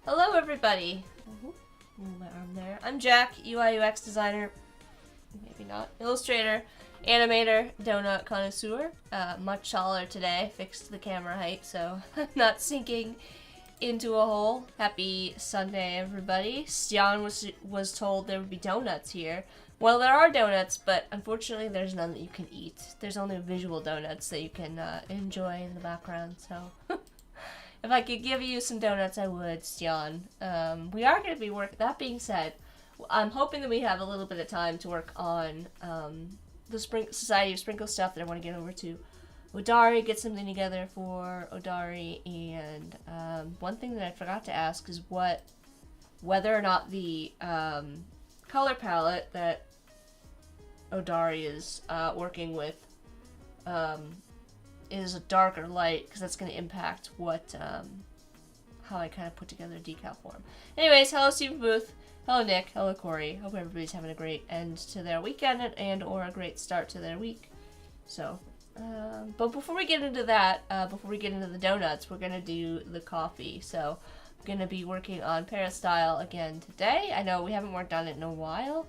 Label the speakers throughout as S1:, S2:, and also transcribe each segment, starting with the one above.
S1: Hello everybody! Move my arm there. I'm Jack, UI UX designer, maybe not, illustrator, animator, donut connoisseur. Much taller today, fixed the camera height so I'm not sinking into a hole. Happy Sunday everybody. Stian was told there would be donuts here. Well, there are donuts, but unfortunately there's none that you can eat. There's only visual donuts that you can enjoy in the background, so... If I could give you some donuts, I would, Stian. We are going to be working... That being said, I'm hoping that we have a little bit of time to work on the Society of Sprinkle stuff that I want to get over to Odari, get something together for Odari, and one thing that I forgot to ask is whether or not the color palette that Odari is working with is a dark or light, because that's going to impact what how I kind of put together a decal form. Anyways, hello Stephen Booth, hello Nick, hello Corey. Hope everybody's having a great end to their weekend and or a great start to their week. So, but before we get into that, before we get into the donuts, we're going to do the coffee. So, I'm going to be working on Peristyle again today. I know we haven't worked on it in a while,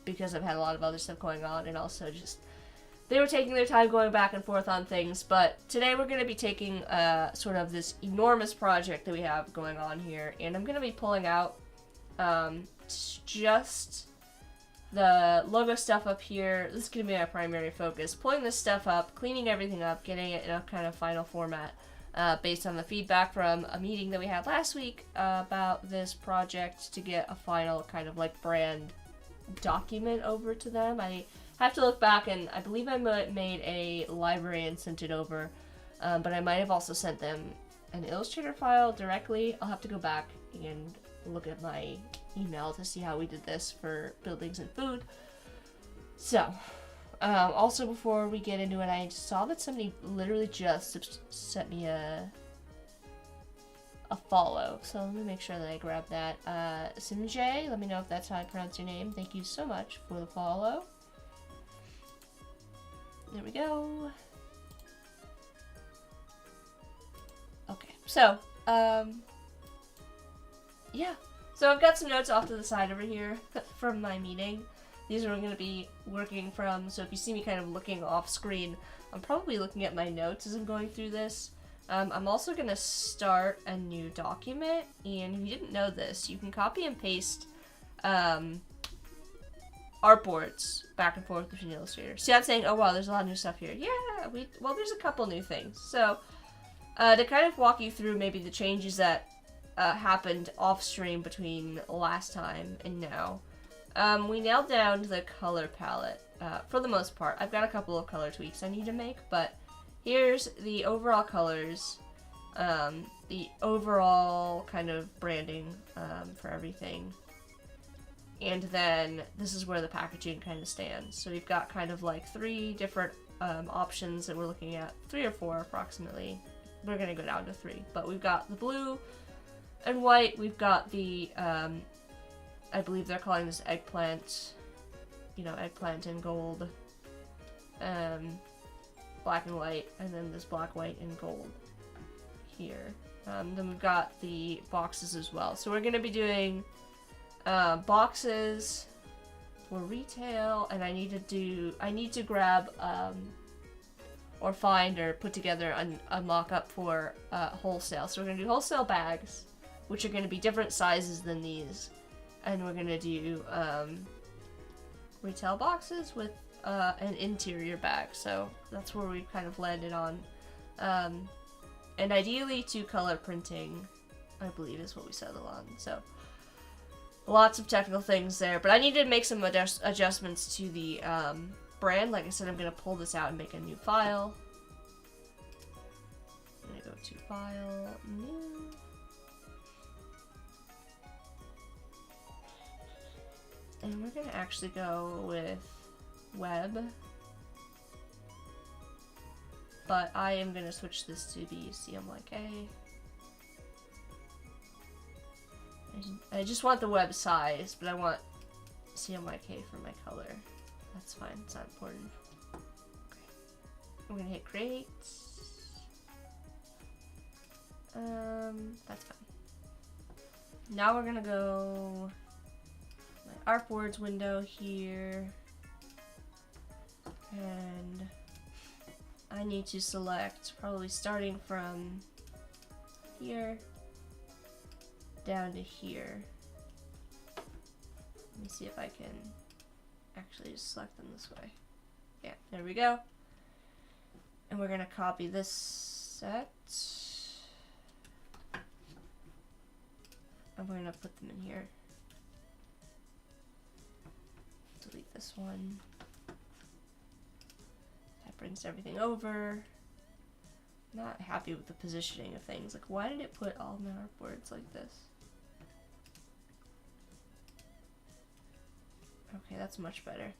S1: because I've had a lot of other stuff going on, and also just they were taking their time going back and forth on things. But today we're going to be taking sort of this enormous project that we have going on here, and I'm going to be pulling out just the logo stuff up here. This is going to be my primary focus. Pulling this stuff up, cleaning everything up, getting it in a kind of final format based on the feedback from a meeting that we had last week about this project, to get a final kind of like brand document over to them. I have to look back, and I believe I made a library and sent it over, but I might have also sent them an Illustrator file directly. I'll have to go back and look at my email to see how we did this for buildings and food. So, Also, before we get into it, I saw that somebody literally just sent me a follow. So let me make sure that I grab that. Simjay, let me know if that's how I pronounce your name. Thank you so much for the follow. There we go. Okay, so, yeah. So I've got some notes off to the side over here from my meeting. These are going to be working from, so if you see me kind of looking off screen, I'm probably looking at my notes as I'm going through this. I'm also going to start a new document, and if you didn't know this, you can copy and paste artboards back and forth between Illustrator. See, I'm saying, oh wow, there's a lot of new stuff here. Yeah, well, there's a couple new things. So, to kind of walk you through maybe the changes that happened off-stream between last time and now. We nailed down the color palette for the most part. I've got a couple of color tweaks I need to make, but here's the overall colors, the overall kind of branding for everything. And then this is where the packaging kind of stands. So we've got kind of like 3 different options that we're looking at, 3 or 4 approximately. We're going to go down to 3, but we've got the blue and white. We've got the, I believe they're calling this eggplant, you know, eggplant and gold, black and white, and then this black, white, and gold here. Then we've got the boxes as well. So we're going to be doing boxes for retail, and I need to grab or find or put together a mock-up for wholesale. So we're going to do wholesale bags, which are going to be different sizes than these, and we're going to do retail boxes with an interior bag. So that's where we kind of landed on, and ideally 2 color printing, I believe, is what we settled on. So lots of technical things there, but I need to make some adjustments to the brand. Like I said, I'm going to pull this out and make a new file. I'm going to go to File, New. And we're going to actually go with Web. But I am going to switch this to be CMYK. I just want the web size, but I want CMYK for my color. That's fine, it's not important. Okay. I'm gonna hit create. That's fine. Now we're gonna go my artboards window here. And I need to select, probably starting from here down to here. Let me see if I can actually just select them this way. Yeah, there we go. And we're gonna copy this set. And we're gonna put them in here. Delete this one. That brings everything over. Not happy with the positioning of things. Like, why did it put all my artboards like this? Okay, that's much better.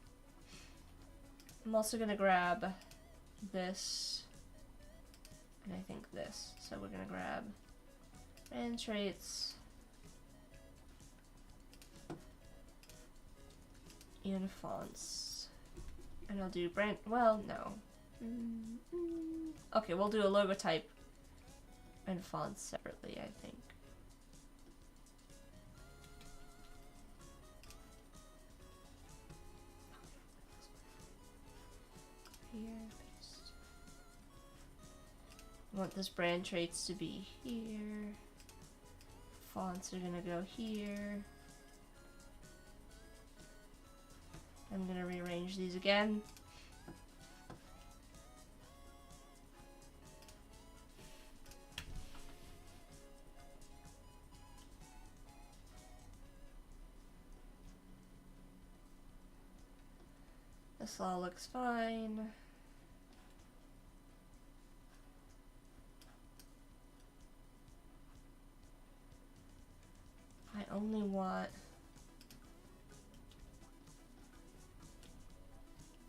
S1: I'm also gonna grab this, and I think this. So we're gonna grab brand traits and fonts. And I'll do brand, well, no. Okay, we'll do a logo type and fonts separately, I think. Here, paste. I want this brand traits to be here. Fonts are gonna go here. I'm gonna rearrange these again. This all looks fine. I only want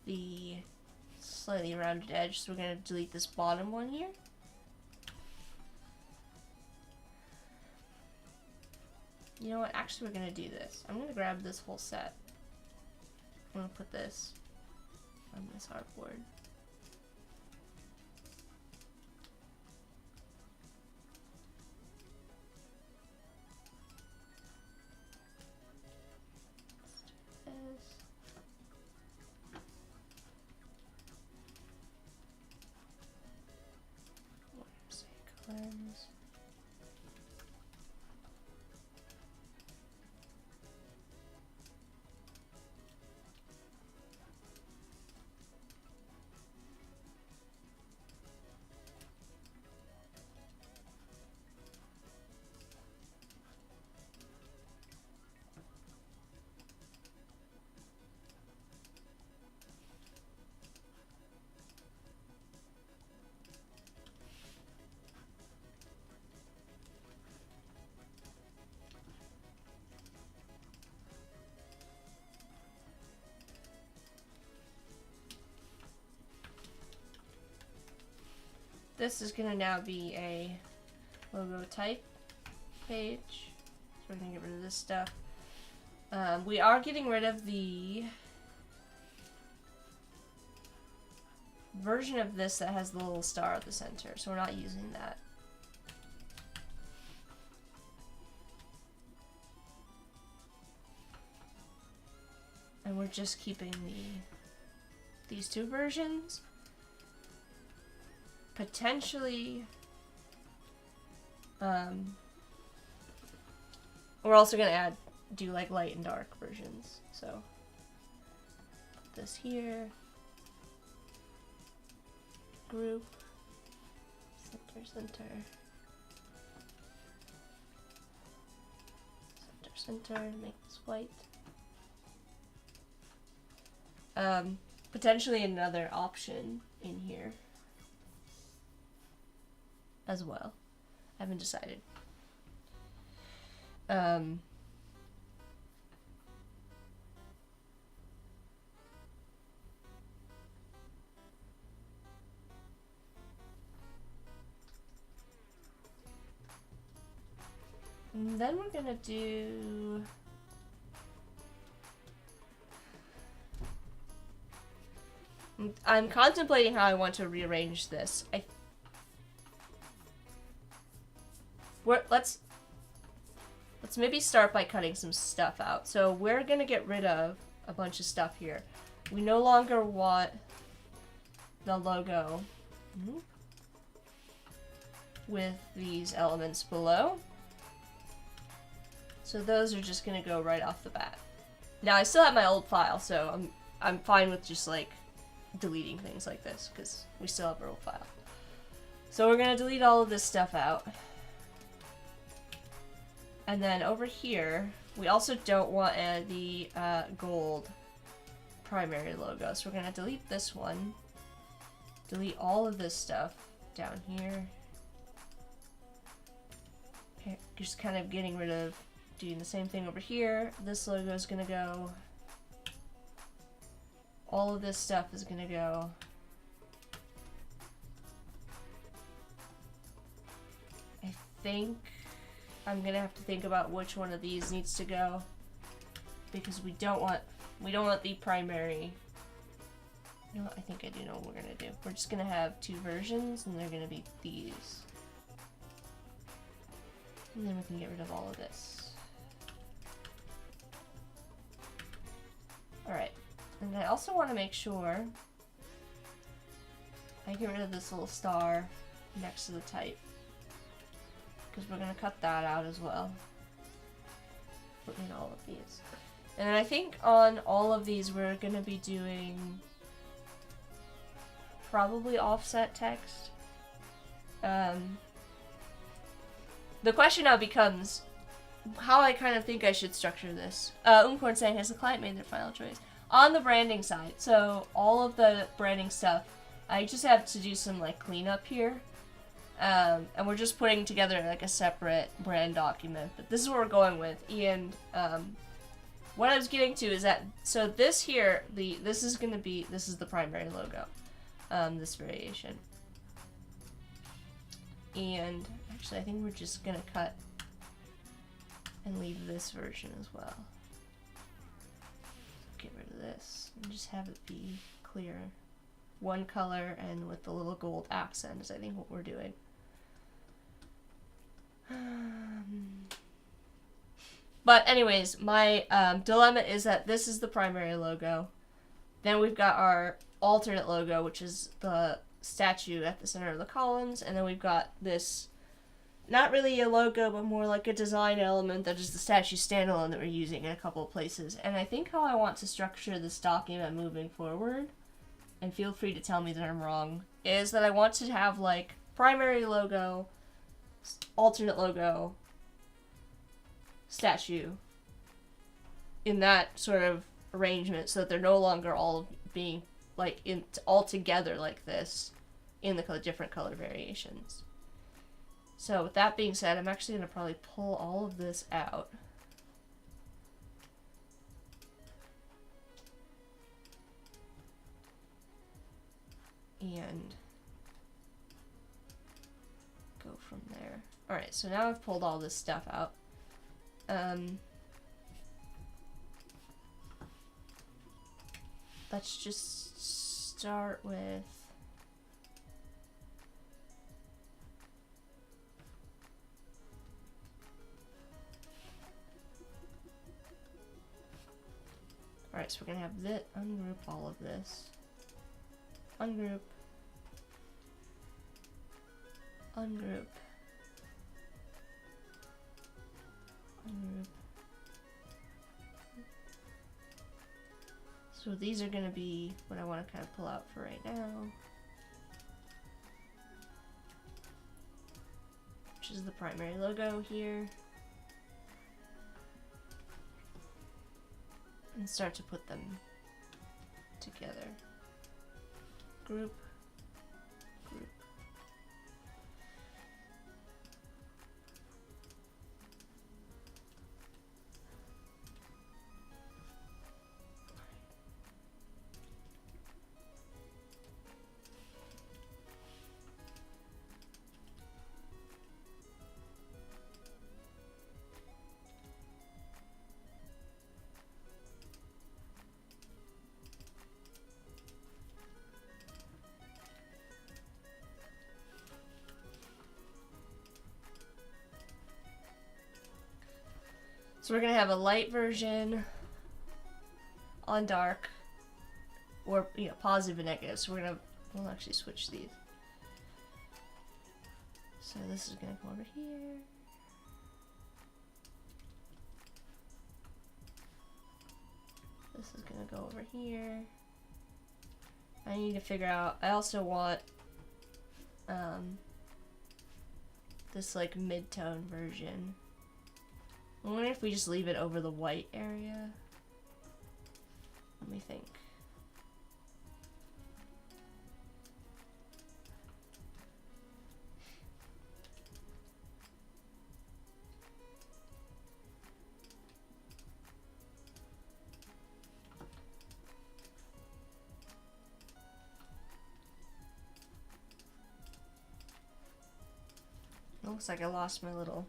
S1: the slightly rounded edge, so we're going to delete this bottom one here. You know what? Actually, we're going to do this. I'm going to grab this whole set. I'm going to put this on this artboard. Cleanse. This is going to now be a logo type page. So we're going to get rid of this stuff. We are getting rid of the version of this that has the little star at the center. So we're not using that. And we're just keeping these two versions. Potentially, we're also gonna do like light and dark versions. So put this here, group, center, make this white. Potentially another option in here as well. I haven't decided. And then we're gonna do I'm contemplating how I want to rearrange this. Let's maybe start by cutting some stuff out. So we're gonna get rid of a bunch of stuff here. We no longer want the logo with these elements below. So those are just gonna go right off the bat. Now I still have my old file, so I'm fine with just like deleting things like this because we still have our old file. So we're gonna delete all of this stuff out. And then over here, we also don't want the gold primary logo. So we're gonna delete this one. Delete all of this stuff down here. Okay, just kind of getting rid of doing the same thing over here. This logo is gonna go. All of this stuff is gonna go. I think I'm gonna have to think about which one of these needs to go because we don't want the primary. You know what? I think I do know what we're gonna do. We're just gonna have two versions and they're gonna be these. And then we can get rid of all of this. Alright. And I also want to make sure I get rid of this little star next to the type. Because we're going to cut that out as well. Put in all of these. And then I think on all of these we're going to be doing probably offset text. The question now becomes how I kind of think I should structure this. Umcorn saying, has the client made their final choice? On the branding side, so all of the branding stuff, I just have to do some like cleanup here. And we're just putting together like a separate brand document, but this is what we're going with. And what I was getting to is that, so this here, this is the primary logo. this variation. And actually I think we're just gonna cut and leave this version as well. Get rid of this and just have it be clear. One color and with the little gold accent is I think what we're doing. But anyways, my dilemma is that this is the primary logo. Then we've got our alternate logo, which is the statue at the center of the columns, and then we've got this, not really a logo, but more like a design element that is the statue standalone that we're using in a couple of places. And I think how I want to structure this document moving forward, and feel free to tell me that I'm wrong, is that I want to have like primary logo, alternate logo, statue in that sort of arrangement, so that they're no longer all being like all together like this in the different color variations. So with that being said, I'm actually going to probably pull all of this out. And go from there. Alright, so now I've pulled all this stuff out. Let's just start with... Alright, so we're gonna have this, ungroup all of this. Ungroup. Ungroup. Ungroup. So these are gonna be what I want to kind of pull out for right now. Which is the primary logo here. And start to put them together. Group, group. So we're going to have a light version on dark, or, you know, positive and negative. So we'll actually switch these. So this is going to go over here. This is going to go over here. I need to figure out, I also want this like mid-tone version. I wonder if we just leave it over the white area. Let me think. It looks like I lost my little...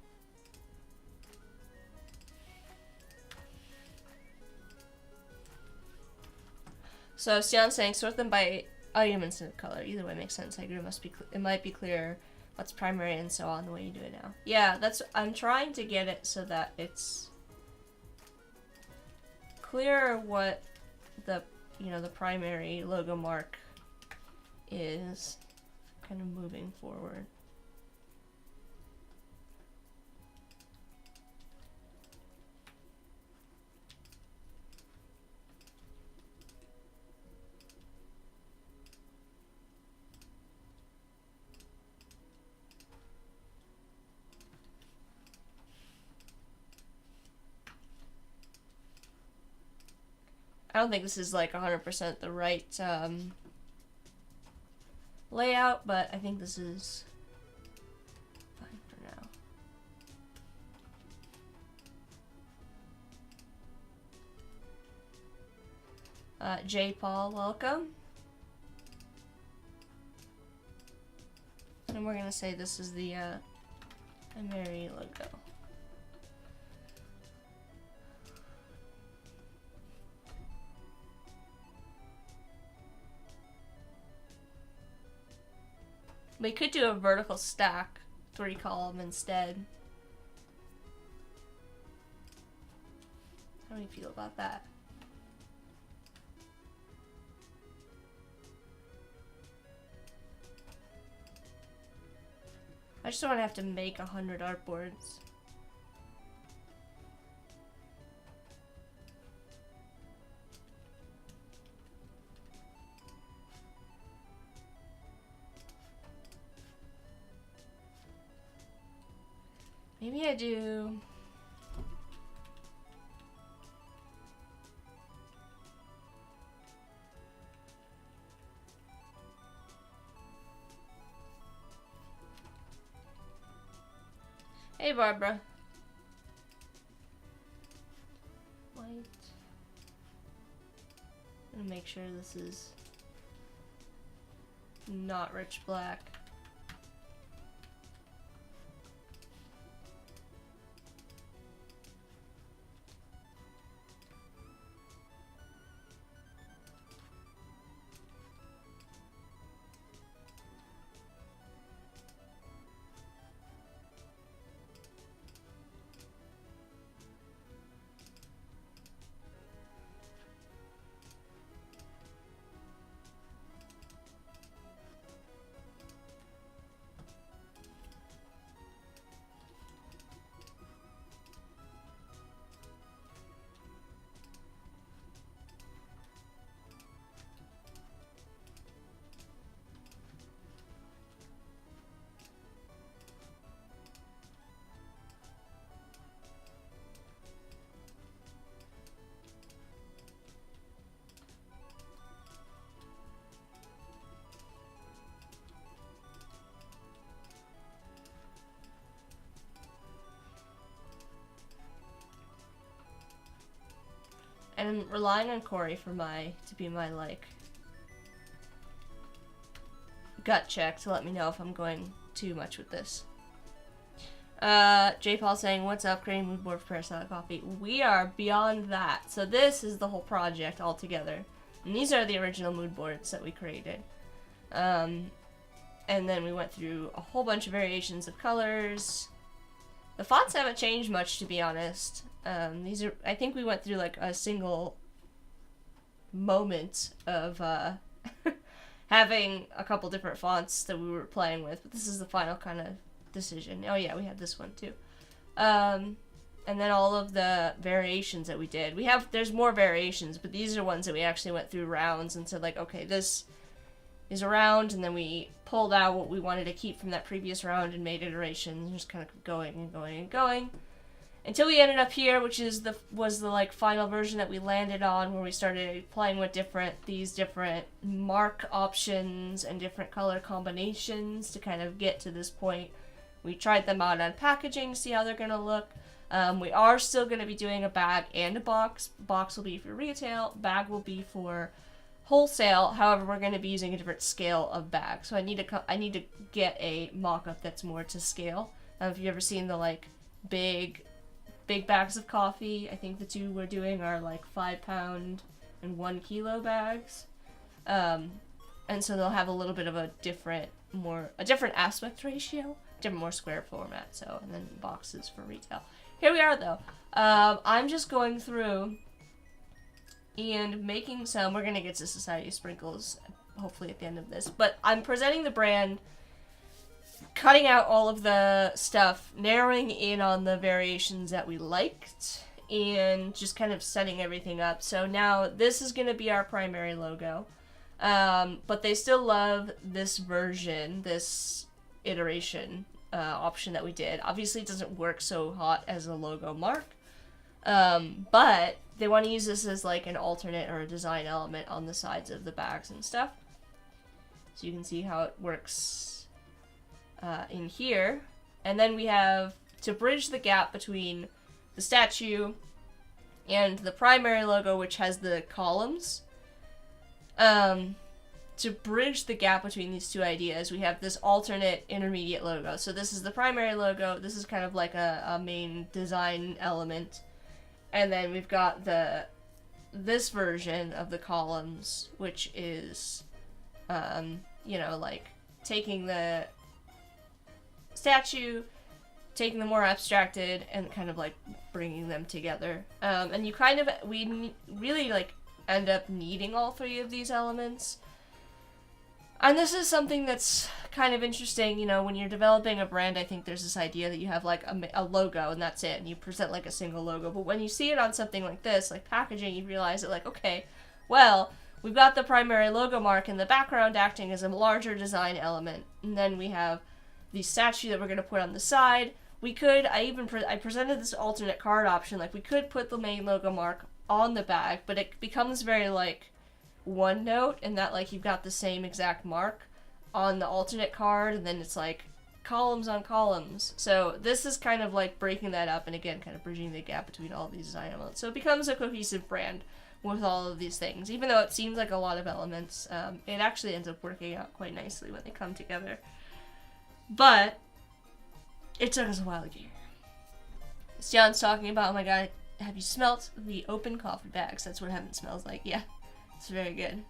S1: So Sion's saying sort them by item instead of color. Either way makes sense. I agree. It might be clearer what's primary and so on the way you do it now. Yeah, I'm trying to get it so that it's clearer what the the primary logo mark is, kind of moving forward. I don't think this is like 100% the right layout, but I think this is fine for now. J. Paul, welcome. And we're gonna say this is the primary logo. We could do a vertical stack, 3-column instead. How do you feel about that? I just don't want to have to make 100 artboards. Maybe I do... Hey, Barbara. White. I'm gonna make sure this is not rich black. And I'm relying on Corey for to be my, like, gut check to let me know if I'm going too much with this. J. Paul saying, what's up, creating mood board for Peristyle Coffee? We are beyond that. So this is the whole project altogether. And these are the original mood boards that we created. And then we went through a whole bunch of variations of colors. The fonts haven't changed much, to be honest. These are, I think we went through like a single moment of having a couple different fonts that we were playing with, but this is the final kind of decision. Oh yeah, we had this one too. And then all of the variations that we did. There's more variations, but these are ones that we actually went through rounds and said like, okay, this is a round, and then we pulled out what we wanted to keep from that previous round and made iterations, and just kind of going and going and going. Until we ended up here, which was the like final version that we landed on, where we started playing with these different mark options and different color combinations to kind of get to this point. We tried them out on packaging to see how they're gonna look. We are still gonna be doing a bag and a box. Box will be for retail, bag will be for wholesale. However, we're gonna be using a different scale of bag. So I need to get a mock-up that's more to scale. If you've ever seen the like big bags of coffee, I think the two we're doing are like 5-pound and 1 kilo bags. And so they'll have a little bit of a different aspect ratio, different more square format. So, and then boxes for retail. Here we are though. I'm just going through and making some, we're gonna get to Society of Sprinkles hopefully at the end of this, but I'm presenting the brand, cutting out all of the stuff, narrowing in on the variations that we liked, and just kind of setting everything up. So now this is going to be our primary logo, but they still love this version, this iteration option that we did. Obviously it doesn't work so hot as a logo mark, but they want to use this as like an alternate or a design element on the sides of the bags and stuff. So you can see how it works in here. And then we have, to bridge the gap between the statue and the primary logo, which has the columns, to bridge the gap between these two ideas, we have this alternate intermediate logo. So this is the primary logo. This is kind of like a main design element. And then we've got this version of the columns, which is, you know, like taking the statue, taking the more abstracted, and kind of like bringing them together. And you kind of, we really like end up needing all three of these elements. And this is something that's kind of interesting, you know, when you're developing a brand. I think there's this idea that you have like a logo and that's it, and you present like a single logo. But when you see it on something like this, like packaging, you realize that like, okay, well, we've got the primary logo mark in the background acting as a larger design element. And then we have the statue that we're going to put on the side. We could, I presented this alternate card option, like we could put the main logo mark on the bag, but it becomes very like one note in that like you've got the same exact mark on the alternate card, and then it's like columns on columns. So this is kind of like breaking that up, and again kind of bridging the gap between all these design elements. So it becomes a cohesive brand with all of these things. Even though it seems like a lot of elements, it actually ends up working out quite nicely when they come together. But it took us a while to get here. As John's talking about, oh my god, have you smelt the open coffee bags? That's what heaven smells like. Yeah, it's very good.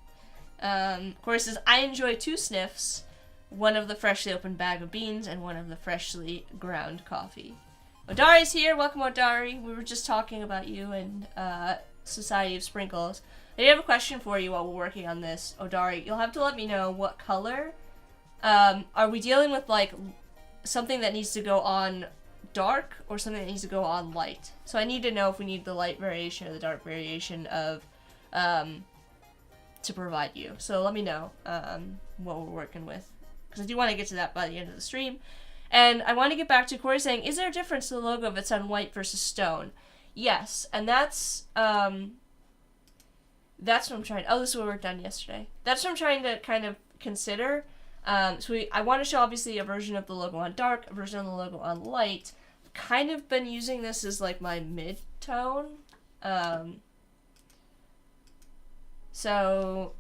S1: Of course, says, I enjoy 2 sniffs, one of the freshly opened bag of beans and one of the freshly ground coffee. Odari's here. Welcome, Odari. We were just talking about you and Society of Sprinkles. I do have a question for you while we're working on this, Odari. You'll have to let me know what color. Are we dealing with like something that needs to go on dark or something that needs to go on light? So I need to know if we need the light variation or the dark variation of to provide you. So let me know what we're working with, because I do want to get to that by the end of the stream. And I want to get back to Corey saying, is there a difference to the logo if it's on white versus stone? Yes, and that's what I'm trying. Oh, this is what we worked on yesterday. That's what I'm trying to kind of consider. I want to show obviously a version of the logo on dark, a version of the logo on light. I've kind of been using this as like my mid-tone. So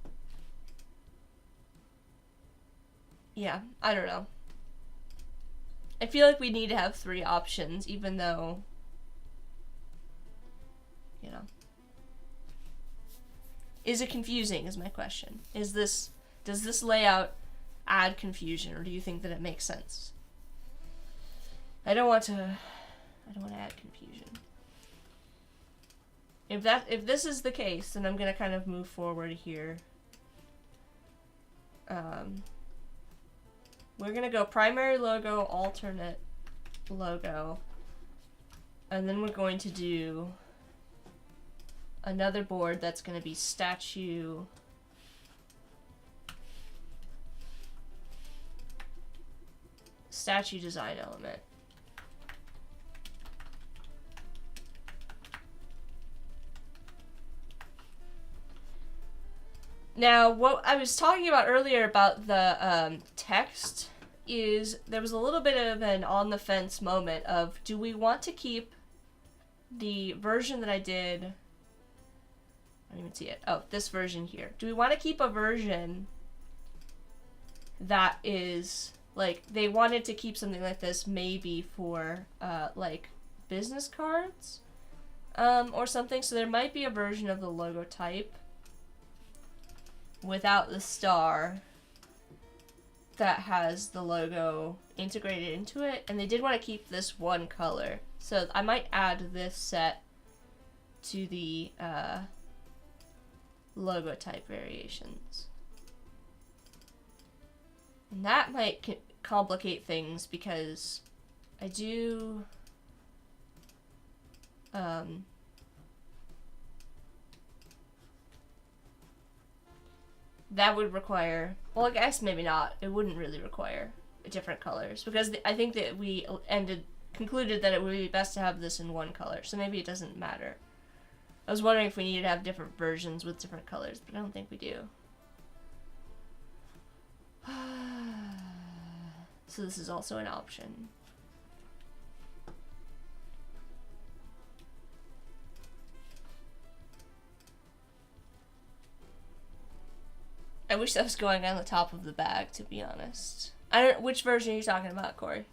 S1: yeah, I don't know. I feel like we need to have 3 options, even though, you know. Is it confusing is my question. Does this layout add confusion, or do you think that it makes sense? I don't want to add confusion. If this is the case, then I'm gonna kind of move forward here. We're gonna go primary logo, alternate logo, and then we're going to do another board that's gonna be statue design element. Now, what I was talking about earlier about the text is there was a little bit of an on-the-fence moment of, do we want to keep the version that I did? I don't even see it. Oh, this version here. Do we want to keep a version that is, like, they wanted to keep something like this maybe for, like, business cards or something? So there might be a version of the logo type without the star that has the logo integrated into it, and they did want to keep this one color, so I might add this set to the logo type variations, and that might complicate things because I do that would require, well, I guess maybe not. It wouldn't really require different colors, because I think that we concluded that it would be best to have this in one color, so maybe it doesn't matter. I was wondering if we needed to have different versions with different colors, but I don't think we do. So this is also an option. I wish that was going on the top of the bag, to be honest. I don't. Which version are you talking about, Corey?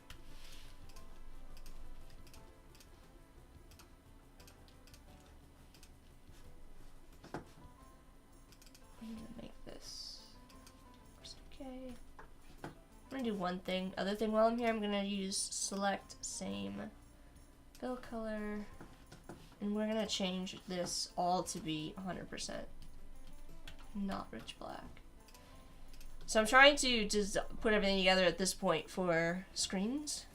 S1: I'm gonna make this okay. I'm gonna do one thing. Other thing while I'm here, I'm gonna use select same fill color, and we're gonna change this all to be 100%, not rich black. So I'm trying to just put everything together at this point for screens.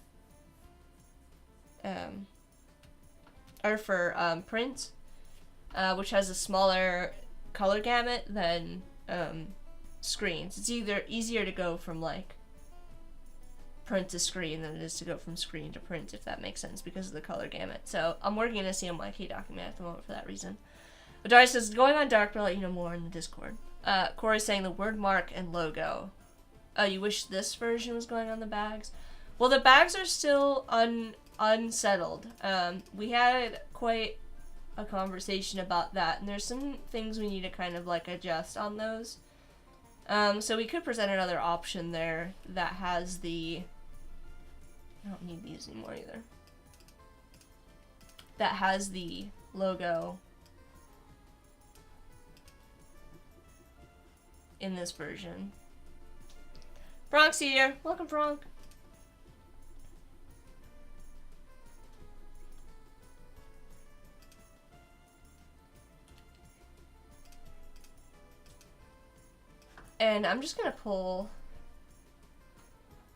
S1: Or for print, which has a smaller color gamut than screens. It's either easier to go from like print to screen than it is to go from screen to print, if that makes sense, because of the color gamut. So I'm working in a CMYK document at the moment for that reason. But Darius says, going on dark, but I'll let you know more in the Discord. Corey's saying the word mark and logo. Oh, you wish this version was going on the bags? Well, the bags are still unsettled. We had quite a conversation about that, and there's some things we need to kind of like adjust on those. So we could present another option there that has the... I don't need these anymore either. That has the logo in this version. Bronk's here. Welcome, Bronk. And I'm just gonna pull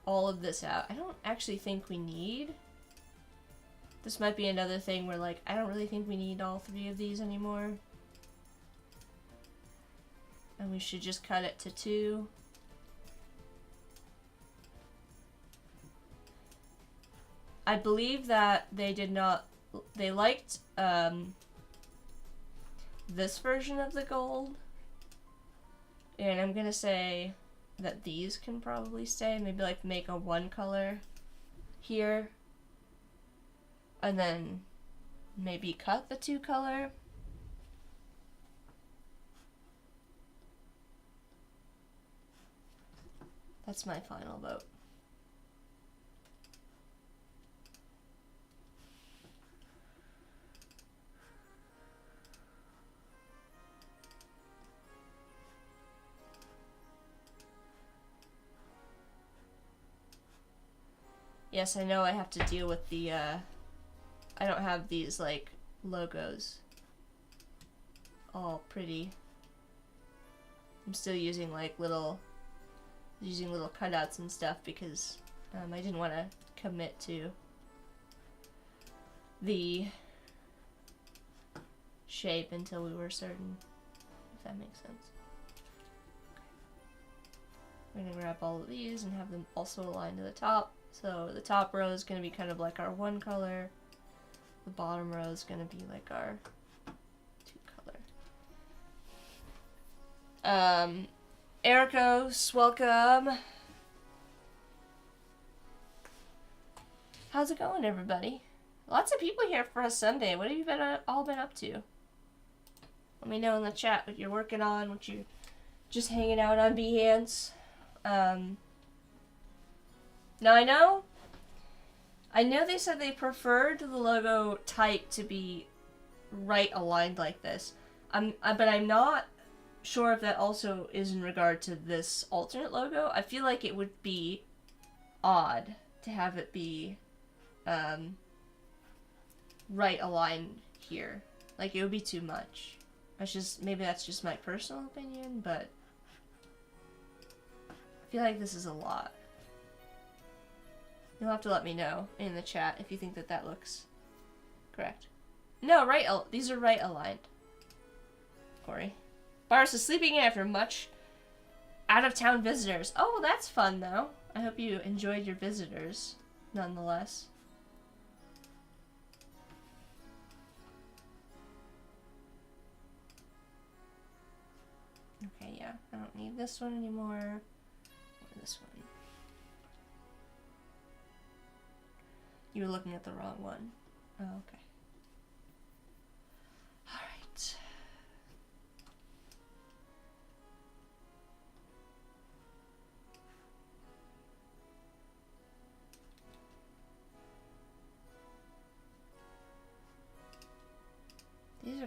S1: all of this out. I don't actually think we need... This might be another thing where, like, I don't really think we need all three of these anymore. And we should just cut it to 2. I believe that they did not... They liked this version of the gold. And I'm gonna say that these can probably stay. Maybe like make a 1 color here. And then maybe cut the 2 color. That's my final vote. Yes, I know I have to deal with the, I don't have these, like, logos all pretty. I'm still using, like, little cutouts and stuff because I didn't want to commit to the shape until we were certain, if that makes sense. We're going to grab all of these and have them also aligned to the top. So the top row is going to be kind of like our 1 color. The bottom row is going to be like our 2 color. Ericos, welcome. How's it going, everybody? Lots of people here for a Sunday. What have you all been up to? Let me know in the chat what you're working on, what you're just hanging out on Behance. Now I know they said they preferred the logo type to be right aligned like this. But I'm not sure if that also is in regard to this alternate logo. I feel like it would be odd to have it be right aligned here. Like, it would be too much. Maybe that's just my personal opinion, but I feel like this is a lot. You'll have to let me know in the chat if you think that that looks correct. No, these are right aligned. Corey. Boris is sleeping in after much out-of-town visitors. Oh, well, that's fun, though. I hope you enjoyed your visitors, nonetheless. Okay, yeah. I don't need this one anymore. Or this one. You were looking at the wrong one. Oh, okay. Alright.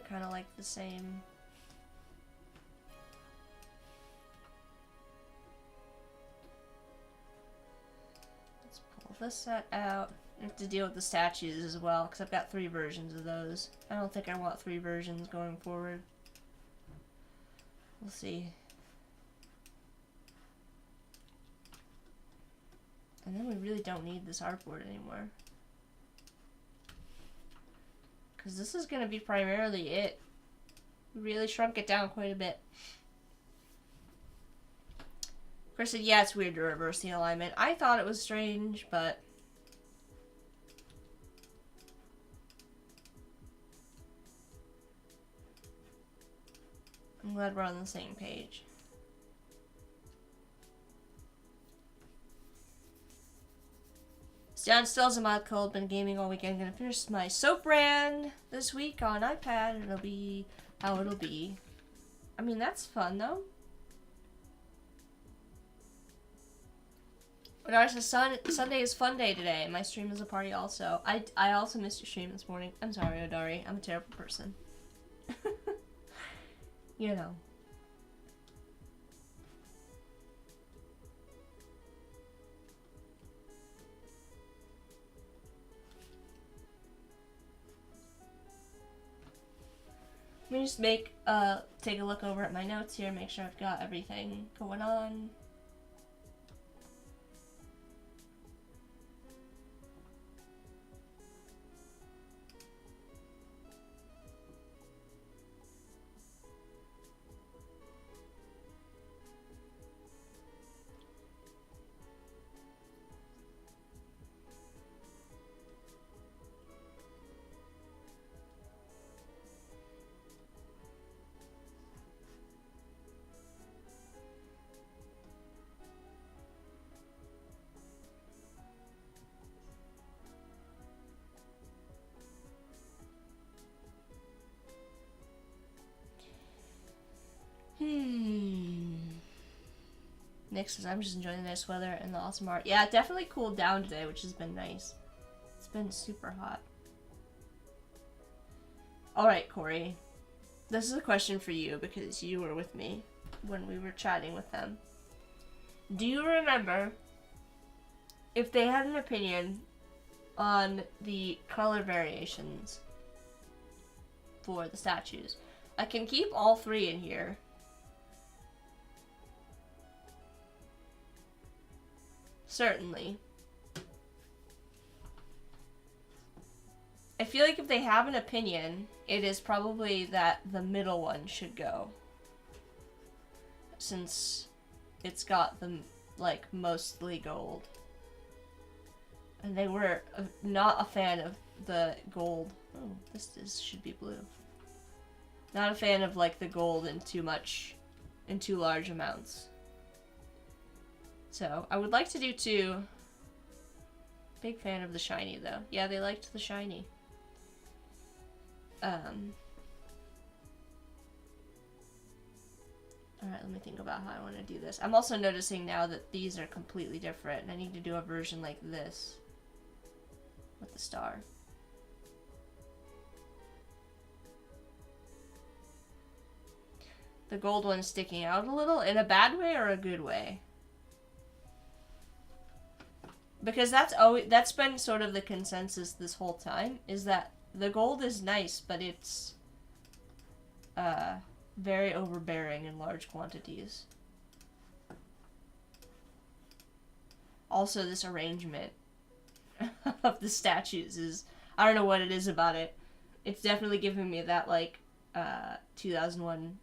S1: kind of like the same. Let's pull this set out. I have to deal with the statues as well, because I've got 3 versions of those. I don't think I want 3 versions going forward. We'll see. And then we really don't need this artboard anymore. Because this is going to be primarily it. We really shrunk it down quite a bit. Chris said, yeah, it's weird to reverse the alignment. I thought it was strange, but... I'm glad we're on the same page. John still has a mod cold, been gaming all weekend. Gonna finish my soap brand this week on iPad, and it'll be how it'll be. I mean, that's fun though. But ours is Sunday is fun day today. My stream is a party also. I also missed your stream this morning. I'm sorry, Odari. I'm a terrible person. You know. Let me just take a look over at my notes here, make sure I've got everything going on. Nick says, I'm just enjoying the nice weather and the awesome art. Yeah, it definitely cooled down today, which has been nice. It's been super hot. Alright, Corey. This is a question for you because you were with me when we were chatting with them. Do you remember if they had an opinion on the color variations for the statues? I can keep all 3 in here. Certainly. I feel like if they have an opinion, it is probably that the middle one should go. Since it's got the, like, mostly gold. And they were not a fan of the gold. Oh, this should be blue. Not a fan of, like, the gold in too large amounts. So, I would like to do 2. Big fan of the shiny, though. Yeah, they liked the shiny. Alright, let me think about how I want to do this. I'm also noticing now that these are completely different, and I need to do a version like this. With the star. The gold one's sticking out a little, in a bad way or a good way? Because that's been sort of the consensus this whole time, is that the gold is nice, but it's very overbearing in large quantities. Also, this arrangement of the statues is, I don't know what it is about it. It's definitely giving me that, like, 2001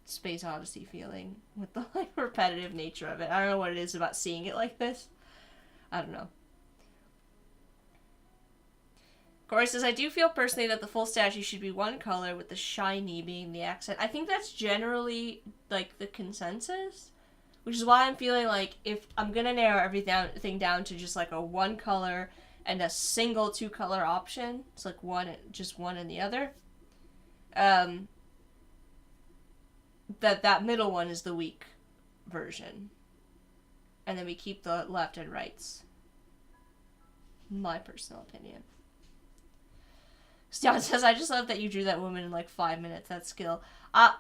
S1: Space Odyssey feeling with the, like, repetitive nature of it. I don't know what it is about seeing it like this. I don't know. Corey says, I do feel personally that the full statue should be one color with the shiny being the accent. I think that's generally, like, the consensus. Which is why I'm feeling like if I'm going to narrow everything down to just, like, a one color and a single 2-color option. It's like just one and the other. That middle one is the weak version. And then we keep the left and rights. My personal opinion. Stian says, I just love that you drew that woman in like 5 minutes. That skill.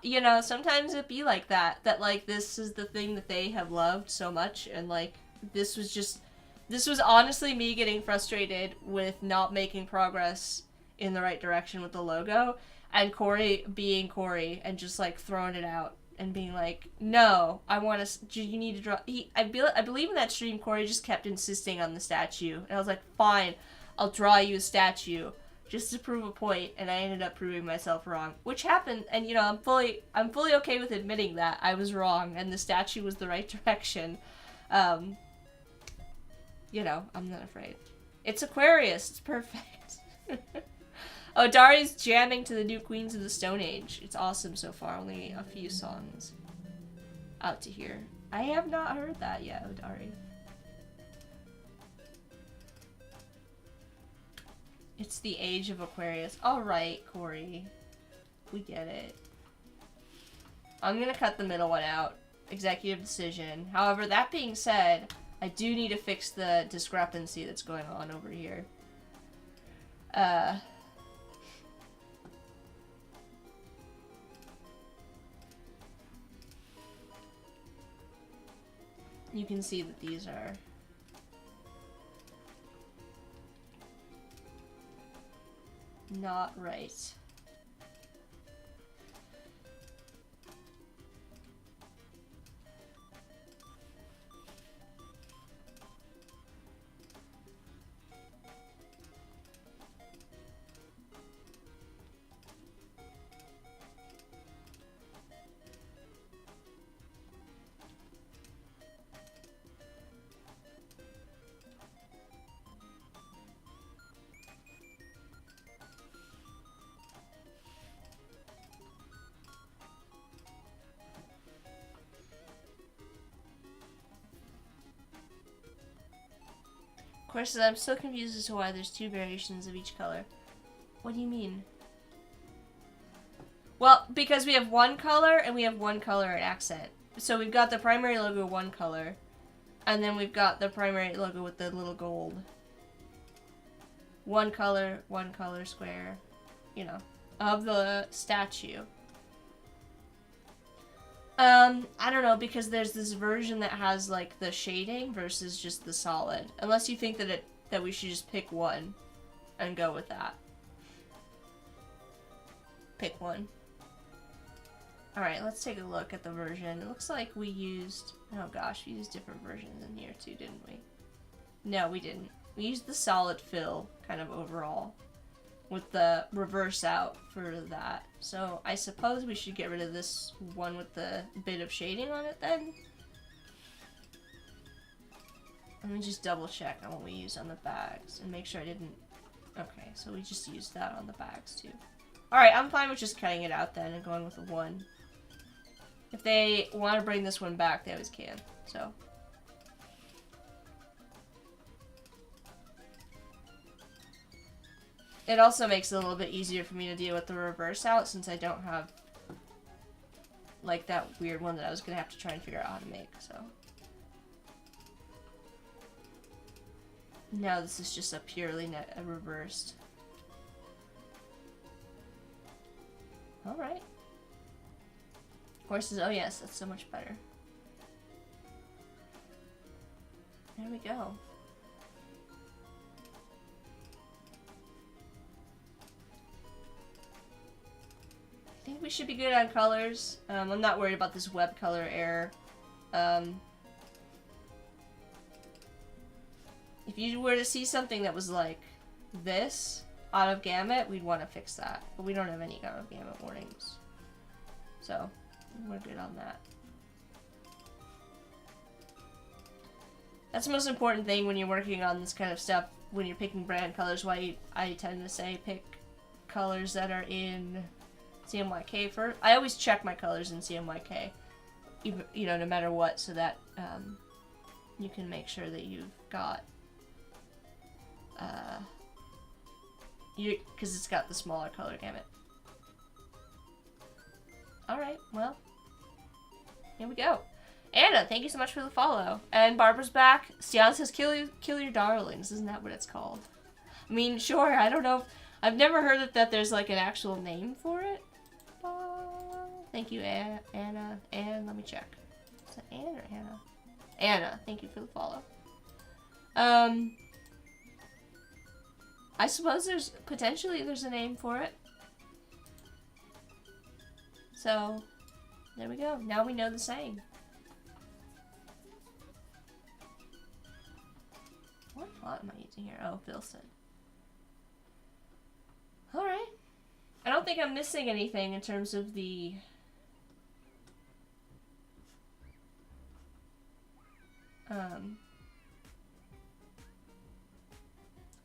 S1: You know, sometimes it be like that. That like this is the thing that they have loved so much, and like this was honestly me getting frustrated with not making progress in the right direction with the logo, and Corey being Corey and just like throwing it out and being like, no, I want to. You need to draw. I believe in that stream, Corey just kept insisting on the statue, and I was like, fine, I'll draw you a statue just to prove a point, and I ended up proving myself wrong, which happened. And you know, I'm fully okay with admitting that I was wrong, and the statue was the right direction. You know, I'm not afraid. It's Aquarius. It's perfect. Oh, Dari's jamming to the new Queens of the Stone Age. It's awesome so far. Only a few songs out to hear. I have not heard that yet, Odari. It's the age of Aquarius. Alright, Corey. We get it. I'm gonna cut the middle one out. Executive decision. However, that being said, I do need to fix the discrepancy that's going on over here. You can see that these are not right. Of course, I'm still confused as to why there's two variations of each color. What do you mean? Well, because we have one color and we have one color at accent. So we've got the primary logo one color, and then we've got the primary logo with the little gold. One color square, you know, of the statue. I don't know, because there's this version that has like the shading versus just the solid. Unless you think that we should just pick one and go with that. Pick one. Alright, let's take a look at the version. It looks like we used, oh gosh, we used different versions in here too, didn't we? No, we didn't. We used the solid fill kind of overall, with the reverse out for that. So I suppose we should get rid of this one with the bit of shading on it then. Let me just double check on what we used on the bags and make sure I didn't... Okay, so we just used that on the bags too. Alright, I'm fine with just cutting it out then and going with a 1. If they want to bring this one back, they always can, so... It also makes it a little bit easier for me to deal with the reverse out since I don't have like that weird one that I was going to have to try and figure out how to make, so. Now this is just a purely reversed. Alright. Horses, oh yes, that's so much better. There we go. I think we should be good on colors. I'm not worried about this web color error. If you were to see something that was like this out of gamut, we'd want to fix that. But we don't have any out of gamut warnings. So, we're good on that. That's the most important thing when you're working on this kind of stuff, when you're picking brand colors. Why I tend to say pick colors that are in CMYK first. I always check my colors in CMYK, even, you know, no matter what, so that you can make sure that you've got because it's got the smaller color gamut. Alright, well, here we go. Anna, thank you so much for the follow. And Barbara's back. Stian says, kill your darlings. Isn't that what it's called? I mean, sure, I don't know. I've never heard that there's like an actual name for it. Thank you, Anna. And let me check. Is it Anna or Anna? Anna, thank you for the follow. I suppose there's a name for it. So, there we go. Now we know the saying. What font am I using here? Oh, Filson. Alright. I don't think I'm missing anything in terms of the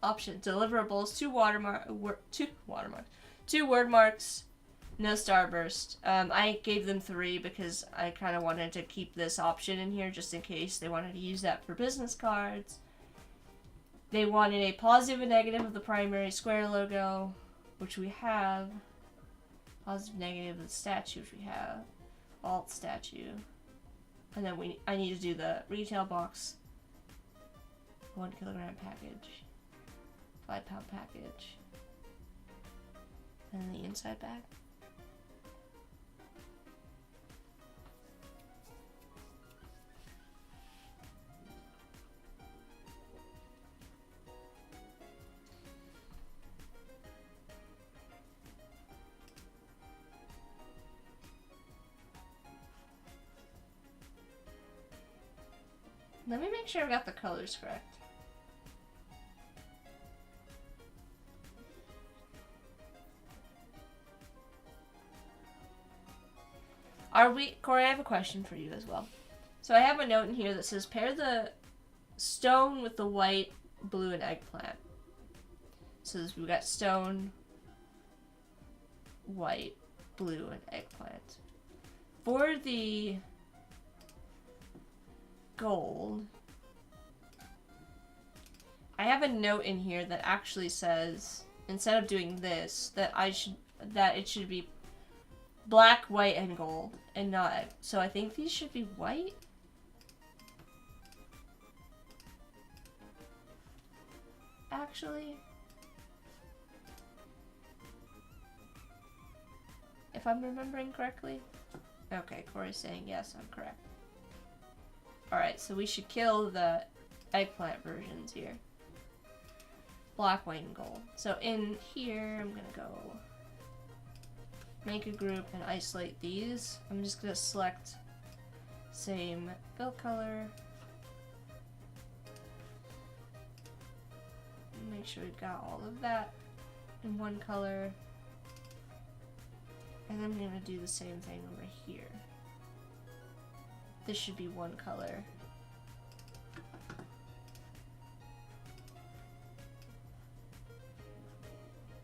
S1: option. Deliverables, two word marks, no starburst. I gave them 3 because I kind of wanted to keep this option in here just in case they wanted to use that for business cards. They wanted a positive and negative of the primary square logo, which we have. Positive, negative of the statue, which we have. Alt statue. And then I need to do the retail box. 1 kilogram package. 5 pound package. And then the inside bag. Let me make sure I've got the colors correct. Corey, I have a question for you as well. So I have a note in here that says pair the stone with the white, blue, and eggplant. So we've got stone, white, blue, and eggplant. For the gold, I have a note in here that actually says, instead of doing this, that it should be black, white, and gold, and not. So I think these should be white. Actually, if I'm remembering correctly. Okay, Corey's saying yes, I'm correct. Alright, so we should kill the eggplant versions here. Black, white, and gold. So in here, I'm gonna go make a group and isolate these. I'm just gonna select same fill color. Make sure we've got all of that in one color. And I'm gonna do the same thing over here. This should be one color.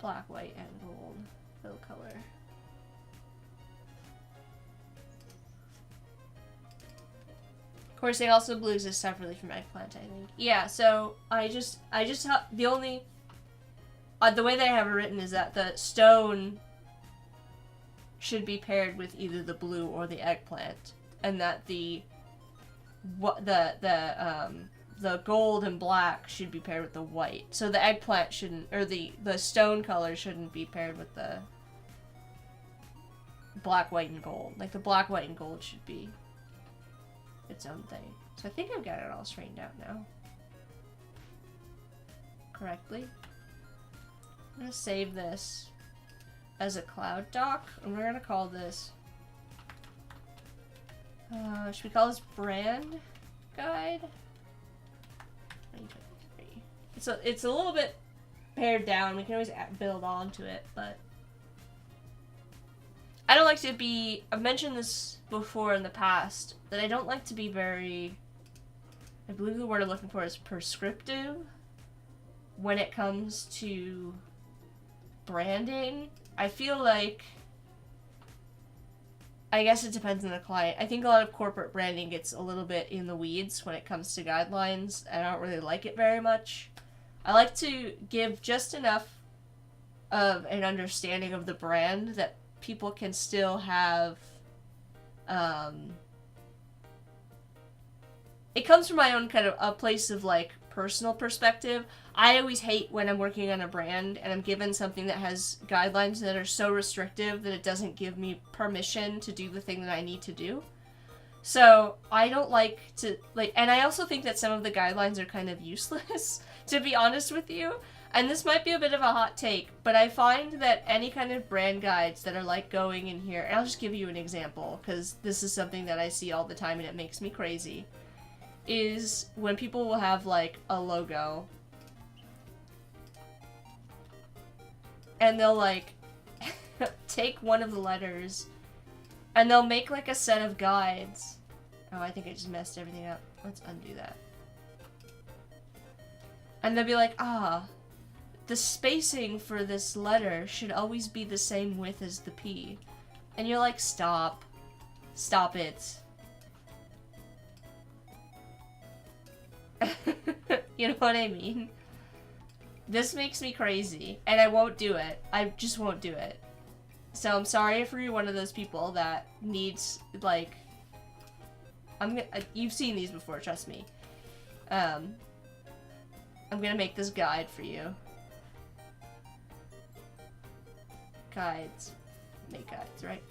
S1: Black, white, and gold fill color. Of course, they also blue exists separately from eggplant, I think. Yeah, so I just the only the way that I have it written is that the stone should be paired with either the blue or the eggplant, and that the gold and black should be paired with the white. So the eggplant shouldn't, or the stone color shouldn't be paired with the black, white, and gold. Like the black, white, and gold should be its own thing. So I think I've got it all straightened out now. Correctly. I'm gonna save this as a cloud doc, and we're gonna call this should we call this brand guide? 2023. It's a little bit pared down. We can always build onto it, but I don't like to be. I've mentioned this before in the past that I don't like to be very. I believe the word I'm looking for is prescriptive when it comes to branding. I feel like, I guess it depends on the client. I think a lot of corporate branding gets a little bit in the weeds when it comes to guidelines, and I don't really like it very much. I like to give just enough of an understanding of the brand that people can still have it comes from my own kind of a place of, like, personal perspective. I always hate when I'm working on a brand and I'm given something that has guidelines that are so restrictive that it doesn't give me permission to do the thing that I need to do. So I don't like to, like, and I also think that some of the guidelines are kind of useless, to be honest with you. And this might be a bit of a hot take, but I find that any kind of brand guides that are like going in here, and I'll just give you an example, because this is something that I see all the time and it makes me crazy, is when people will have like a logo, and they'll like take one of the letters, and they'll make like a set of guides. Oh, I think I just messed everything up. Let's undo that. And they'll be like, the spacing for this letter should always be the same width as the P. And you're like, stop. Stop it. You know what I mean? This makes me crazy, and I won't do it. I just won't do it. So I'm sorry if you're one of those people that needs, like, you've seen these before, trust me. I'm gonna make this guide for you. Guides. Make guides, right?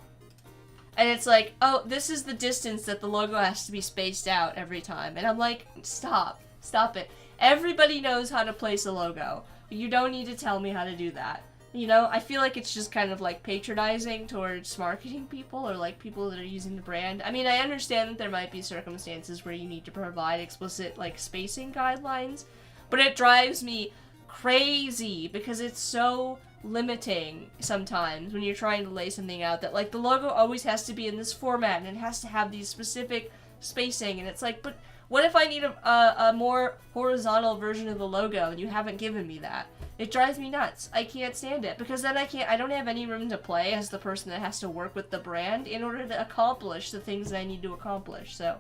S1: And it's like, oh, this is the distance that the logo has to be spaced out every time. And I'm like, stop. Stop it. Everybody knows how to place a logo. You don't need to tell me how to do that. You know, I feel like it's just kind of like patronizing towards marketing people or like people that are using the brand. I mean, I understand that there might be circumstances where you need to provide explicit like spacing guidelines, but it drives me crazy because it's so limiting sometimes when you're trying to lay something out that like the logo always has to be in this format and it has to have these specific spacing, and it's like, but what if I need a more horizontal version of the logo and you haven't given me that? It drives me nuts. I can't stand it because then I don't have any room to play as the person that has to work with the brand in order to accomplish the things that I need to accomplish. So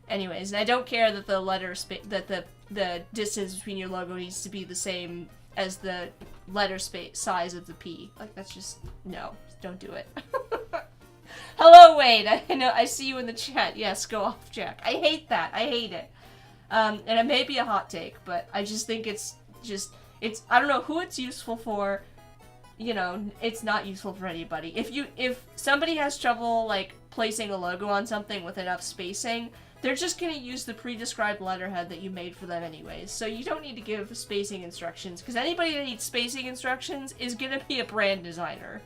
S1: anyways, and I don't care that the distance between your logo needs to be the same as the letter size of the P. Like, that's just, no, don't do it. Hello, Wade. I know, I see you in the chat. Yes, go off, Jack. I hate that. I hate it. And it may be a hot take, but I just think it's, I don't know who it's useful for. You know, it's not useful for anybody. If somebody has trouble, like, placing a logo on something with enough spacing, they're just gonna use the pre-described letterhead that you made for them anyways. So you don't need to give spacing instructions, because anybody that needs spacing instructions is gonna be a brand designer.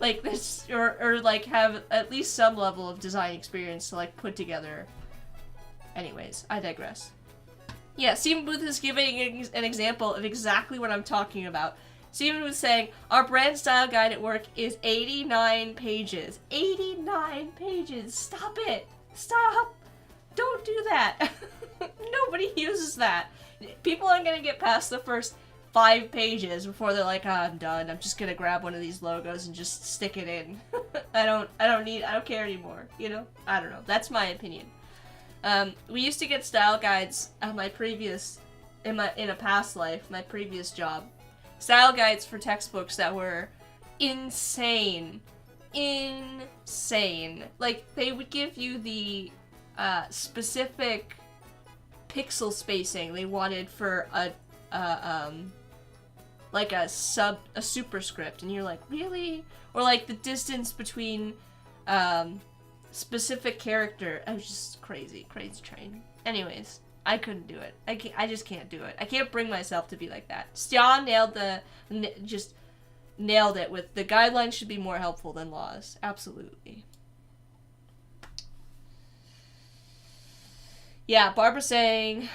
S1: Like this, or like have at least some level of design experience to like put together. Anyways, I digress. Yeah, Stephen Booth is giving an example of exactly what I'm talking about. Stephen was saying, our brand style guide at work is 89 pages. 89 pages! Stop it! Stop! Don't do that! Nobody uses that. People aren't gonna get past the first 5 pages before they're like, I'm done. I'm just gonna grab one of these logos and just stick it in. I don't care anymore, you know? I don't know. That's my opinion. We used to get style guides at in a past life, my previous job. Style guides for textbooks that were insane. Insane. Like, they would give you the specific pixel spacing they wanted for like a superscript, and you're like, really? Or like the distance between specific character. I was just crazy train. Anyways, I couldn't do it. I just can't do it. I can't bring myself to be like that. Stian nailed it with the guidelines should be more helpful than laws. Absolutely. Yeah, Barbara saying,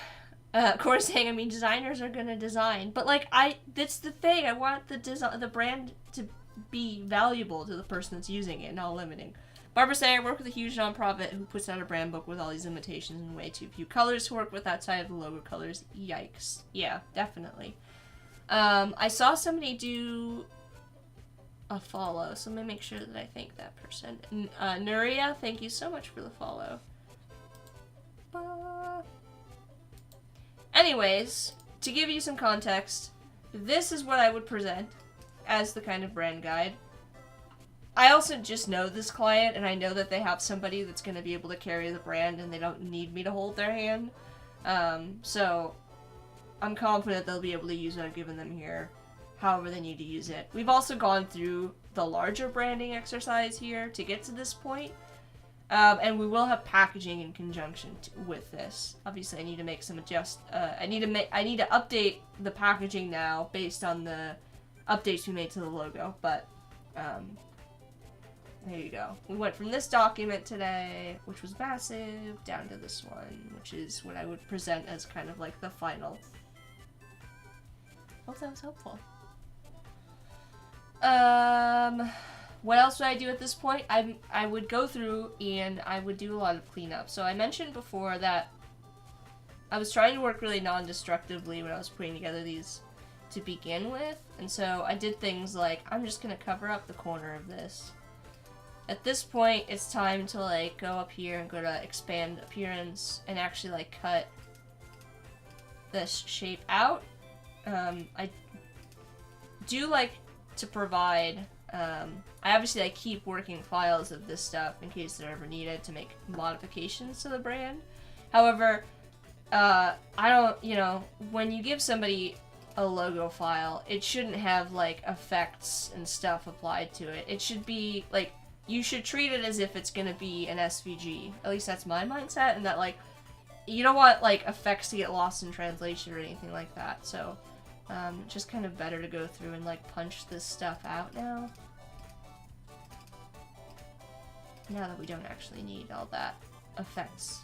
S1: Cora's saying, I mean, designers are gonna design, but like, that's the thing. I want the brand to be valuable to the person that's using it, not limiting. Barbara saying, I work with a huge nonprofit who puts out a brand book with all these limitations and way too few colors to work with outside of the logo colors. Yikes. Yeah, definitely. I saw somebody do a follow, so let me make sure that I thank that person. Nuria, thank you so much for the follow. Anyways, to give you some context, this is what I would present as the kind of brand guide. I also just know this client, and I know that they have somebody that's going to be able to carry the brand, and they don't need me to hold their hand. So I'm confident they'll be able to use what I've given them here, however they need to use it. We've also gone through the larger branding exercise here to get to this point. And we will have packaging in conjunction with this. Obviously, I need to make some I need to update the packaging now based on the updates we made to the logo. But there you go. We went from this document today, which was massive, down to this one, which is what I would present as kind of like the final. Hope that was helpful. What else would I do at this point? I would go through and I would do a lot of cleanup. So I mentioned before that I was trying to work really non-destructively when I was putting together these to begin with. And so I did things like, I'm just going to cover up the corner of this. At this point, it's time to like go up here and go to expand appearance and actually like cut this shape out. I do like to provide, I obviously like keep working files of this stuff in case they're ever needed to make modifications to the brand. However, I don't, you know, when you give somebody a logo file, it shouldn't have like effects and stuff applied to it. It should be like, you should treat it as if it's gonna be an SVG. At least that's my mindset, and that like, you don't want like effects to get lost in translation or anything like that. So, just kind of better to go through and like punch this stuff out now. Now that we don't actually need all that effects.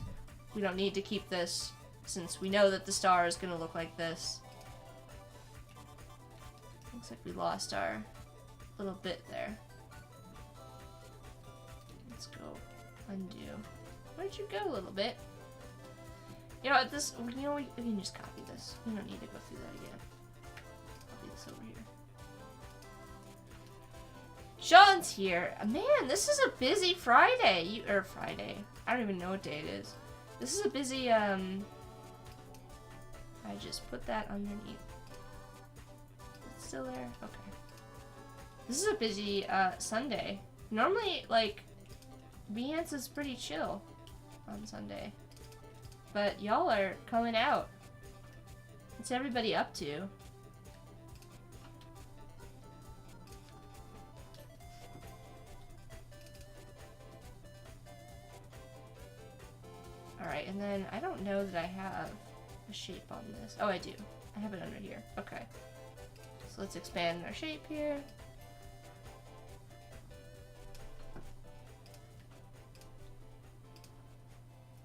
S1: We don't need to keep this since we know that the star is gonna look like this. Looks like we lost our little bit there. Let's go undo. Where'd you go, little bit? You know, we can just copy this. We don't need to go through that again. Copy this over here. Sean's here. Man, this is a busy Friday. Friday. I don't even know what day it is. This is a busy, I just put that underneath. It's still there? Okay. This is a busy, Sunday. Normally, like, Behance is pretty chill on Sunday. But y'all are coming out. What's everybody up to? Alright, and then I don't know that I have a shape on this. Oh, I do. I have it under here. Okay. So let's expand our shape here.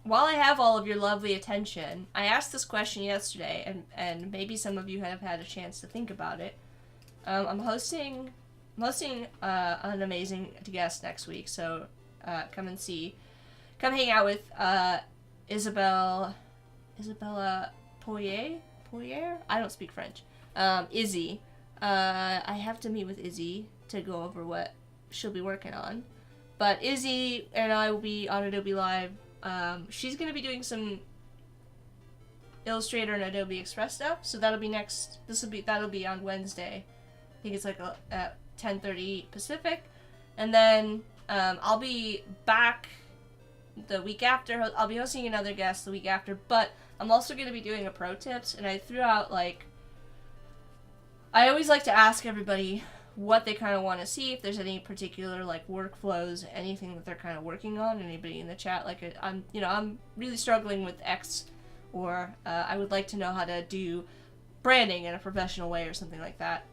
S1: While I have all of your lovely attention, I asked this question yesterday, and maybe some of you have had a chance to think about it. I'm hosting an amazing guest next week, so come hang out with Isabella Poirier? I don't speak French. Izzy. I have to meet with Izzy to go over what she'll be working on. But Izzy and I will be on Adobe Live. She's going to be doing some Illustrator and Adobe Express stuff, so that'll be that'll be on Wednesday. I think it's like at 10:30 Pacific. And then I'll be back the week after. I'll be hosting another guest the week after, but I'm also going to be doing a pro tips, and I threw out like, I always like to ask everybody what they kind of want to see, if there's any particular like workflows, anything that they're kind of working on. Anybody in the chat, like I'm really struggling with X, or I would like to know how to do branding in a professional way or something like that.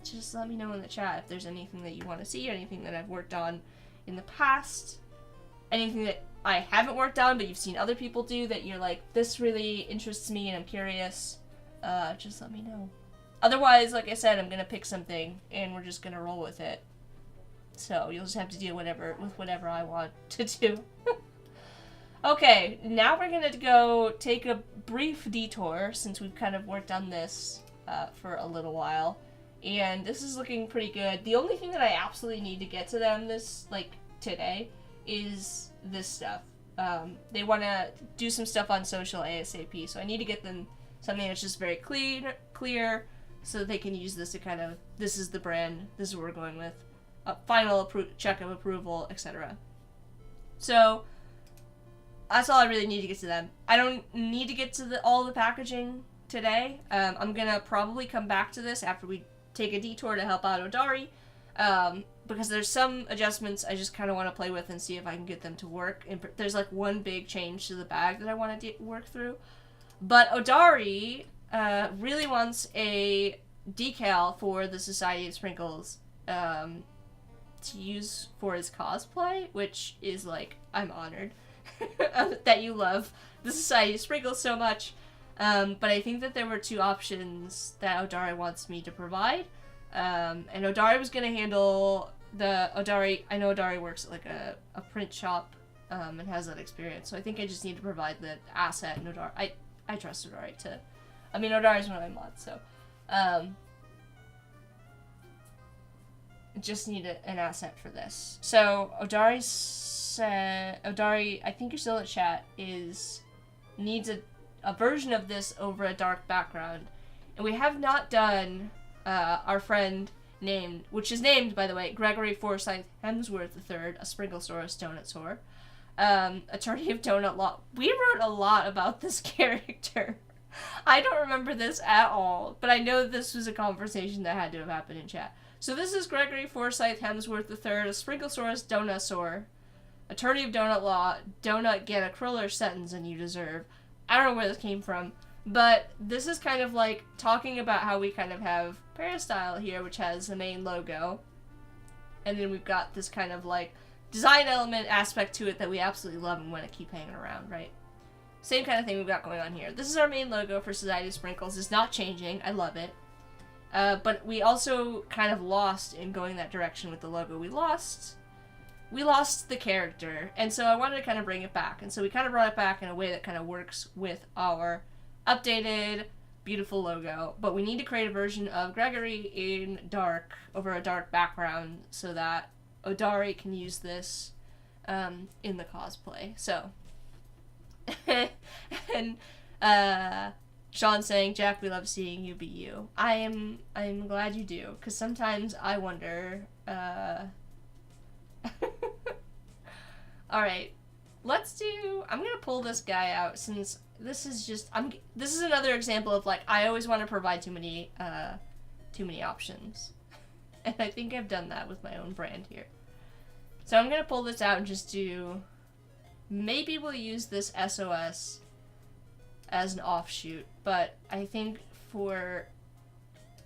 S1: Just let me know in the chat if there's anything that you want to see, anything that I've worked on in the past, anything that I haven't worked on but you've seen other people do that you're like, this really interests me and I'm curious. Just let me know. Otherwise, like I said, I'm going to pick something, and we're just going to roll with it. So, you'll just have to deal with whatever I want to do. Okay, now we're going to go take a brief detour, since we've kind of worked on this for a little while. And this is looking pretty good. The only thing that I absolutely need to get to them today is this stuff. They want to do some stuff on social ASAP, so I need to get them something that's just very clear, so that they can use this to kind of, this is the brand, this is what we're going with. a final check of approval, etc. So that's all I really need to get to them. I don't need to get to all the packaging today. I'm gonna probably come back to this after we take a detour to help out Odari, because there's some adjustments I just kind of want to play with and see if I can get them to work. And there's like one big change to the bag that I want to work through. But Odari really wants a decal for the Society of Sprinkles to use for his cosplay, which is like, I'm honored that you love the Society of Sprinkles so much. But I think that there were two options that Odari wants me to provide. And Odari was going to handle the Odari. I know Odari works at like a print shop and has that experience. So I think I just need to provide the asset. And Odari, I trust Odari to. I mean, Odari's one of my mods, so. Just need an asset for this. So Odari said, Odari, I think you're still in chat, needs a version of this over a dark background. And we have not done our friend named, which is named, by the way, Gregory Forsyth Hemsworth III, a Sprinklesaurus Donutsaur, attorney of donut law. We wrote a lot about this character. I don't remember this at all, but I know this was a conversation that had to have happened in chat. So this is Gregory Forsyth Hemsworth III, a Sprinklesaurus Donutsaur, attorney of donut law, donut get a crueler sentence than you deserve. I don't know where this came from, but this is kind of like talking about how we kind of have Peristyle here, which has the main logo, and then we've got this kind of like design element aspect to it that we absolutely love and want to keep hanging around, right? Same kind of thing we've got going on here. This is our main logo for Society of Sprinkles. It's not changing. I love it. But we also kind of lost in going that direction with the logo. We lost the character, and so I wanted to kind of bring it back. And so we kind of brought it back in a way that kind of works with our updated, beautiful logo. But we need to create a version of Gregory in dark, over a dark background, so that Odari can use this in the cosplay. So, and Sean saying, Jack, we love seeing you be you. I'm glad you do, because sometimes I wonder, Alright, I'm gonna pull this guy out, since this is just, this is another example of, like, I always want to provide too many options. And I think I've done that with my own brand here. So I'm gonna pull this out and just do, maybe we'll use this SOS as an offshoot, but I think for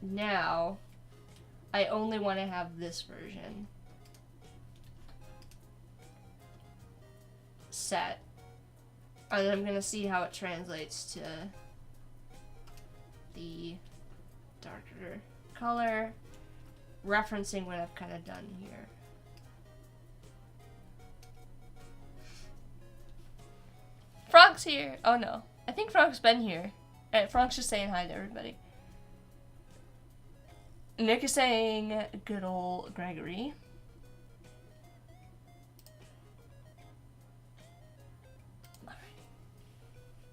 S1: now, I only want to have this version set. And I'm gonna see how it translates to the darker color, referencing what I've kind of done here. Frank's here! Oh no. I think Frank's been here. Frank's just saying hi to everybody. Nick is saying good old Gregory. Alright.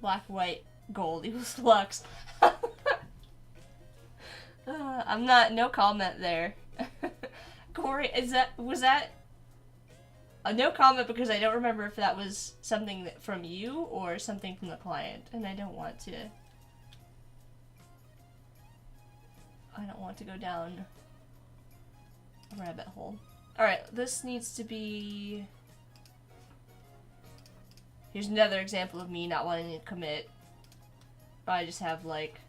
S1: Black, white, gold equals Lux. I'm not, no comment there. Corey, was that no comment, because I don't remember if that was something from you or something from the client, and I don't want to go down a rabbit hole. Alright, this needs to be... Here's another example of me not wanting to commit. But I just have, like,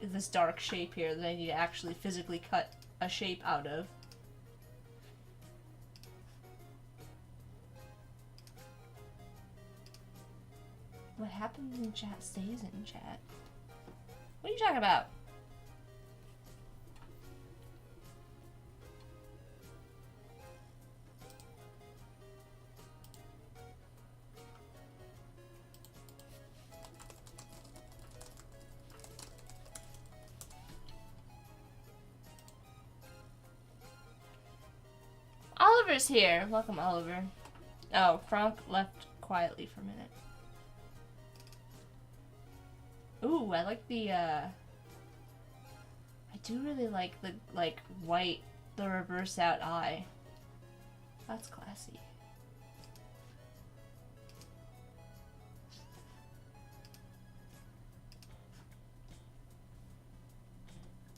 S1: this dark shape here that I need to actually physically cut a shape out of. What happens in chat stays in chat. What are you talking about? Oliver's here. Welcome, Oliver. Oh, Frank left quietly for a minute. Ooh, I like the, I do really like the, white, the reverse out eye. That's classy.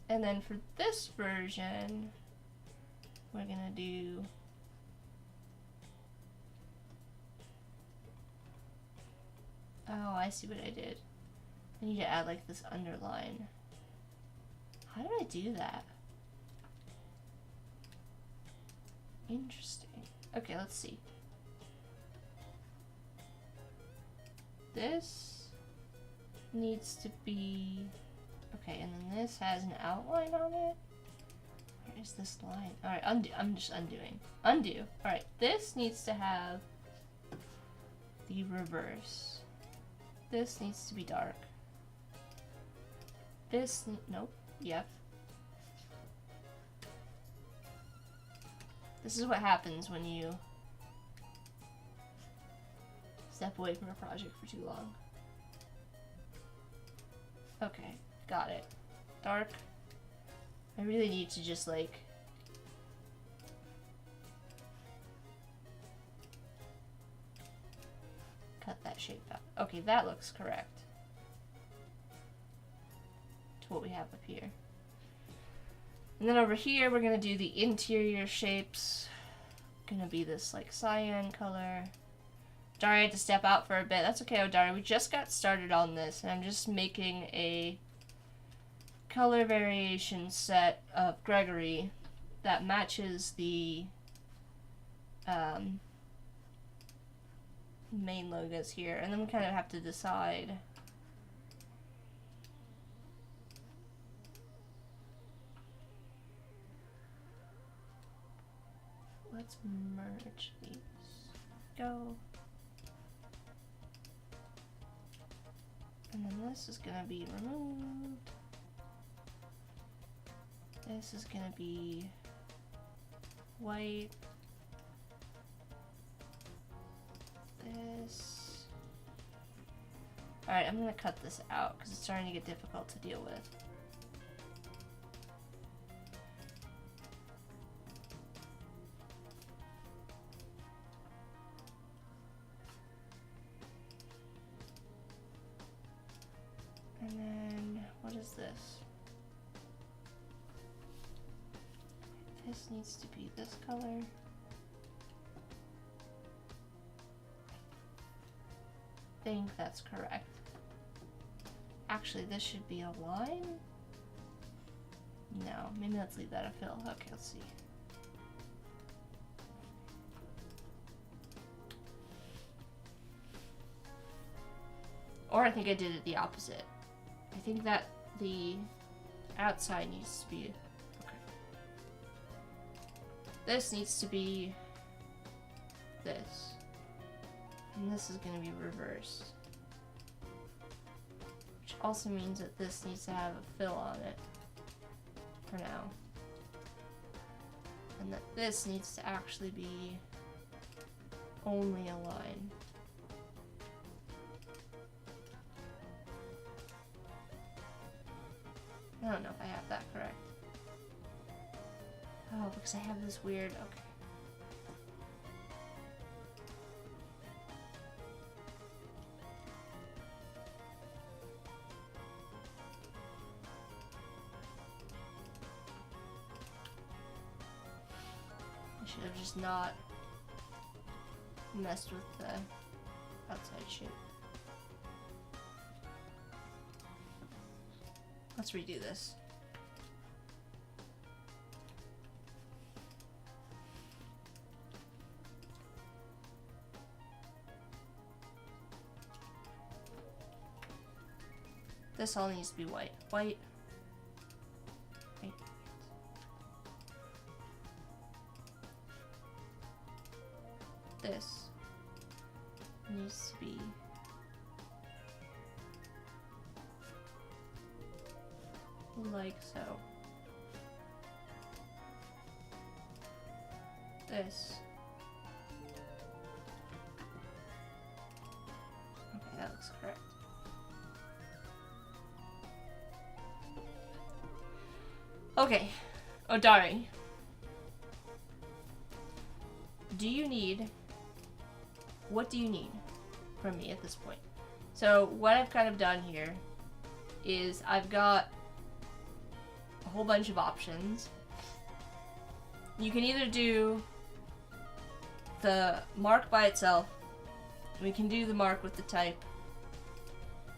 S1: And then for this version, we're gonna do oh, I see what I did. I need to add like this underline. How did I do that? Interesting. Okay, let's see. This needs to be okay, and then this has an outline on it. Where is this line? Alright, undo. I'm just undoing. Undo. Alright, this needs to have the reverse. This needs to be dark. This, nope, yep. This is what happens when you step away from a project for too long. Okay, got it. Dark. I really need to just like cut that shape out. Okay, that looks correct to what we have up here. And then over here, we're gonna do the interior shapes. Gonna be this like cyan color. Dari had to step out for a bit. That's okay, Dari. We just got started on this, and I'm just making a color variation set of Gregory that matches the main logos here, and then we kind of have to decide let's merge these. Go. And then this is gonna be removed. This is gonna be white. This. Alright, I'm gonna cut this out because it's starting to get difficult to deal with. And then, what is this? This needs to be this color. I think that's correct. Actually, this should be a line? No, maybe let's leave that a fill. Okay, let's see. Or I think I did it the opposite. I think that the outside needs to be... Okay. This needs to be this. And this is going to be reversed. Which also means that this needs to have a fill on it. For now. And that this needs to actually be only a line. I don't know if I have that correct. Oh, because I have this weird... Okay. I should have just not messed with the outside shape. Let's redo this. This all needs to be white. White. White. This needs to be like so. This. Okay, that looks correct. Okay, Odari. what do you need from me at this point? So what I've kind of done here is I've got a whole bunch of options. You can either do the mark by itself. We can do the mark with the type.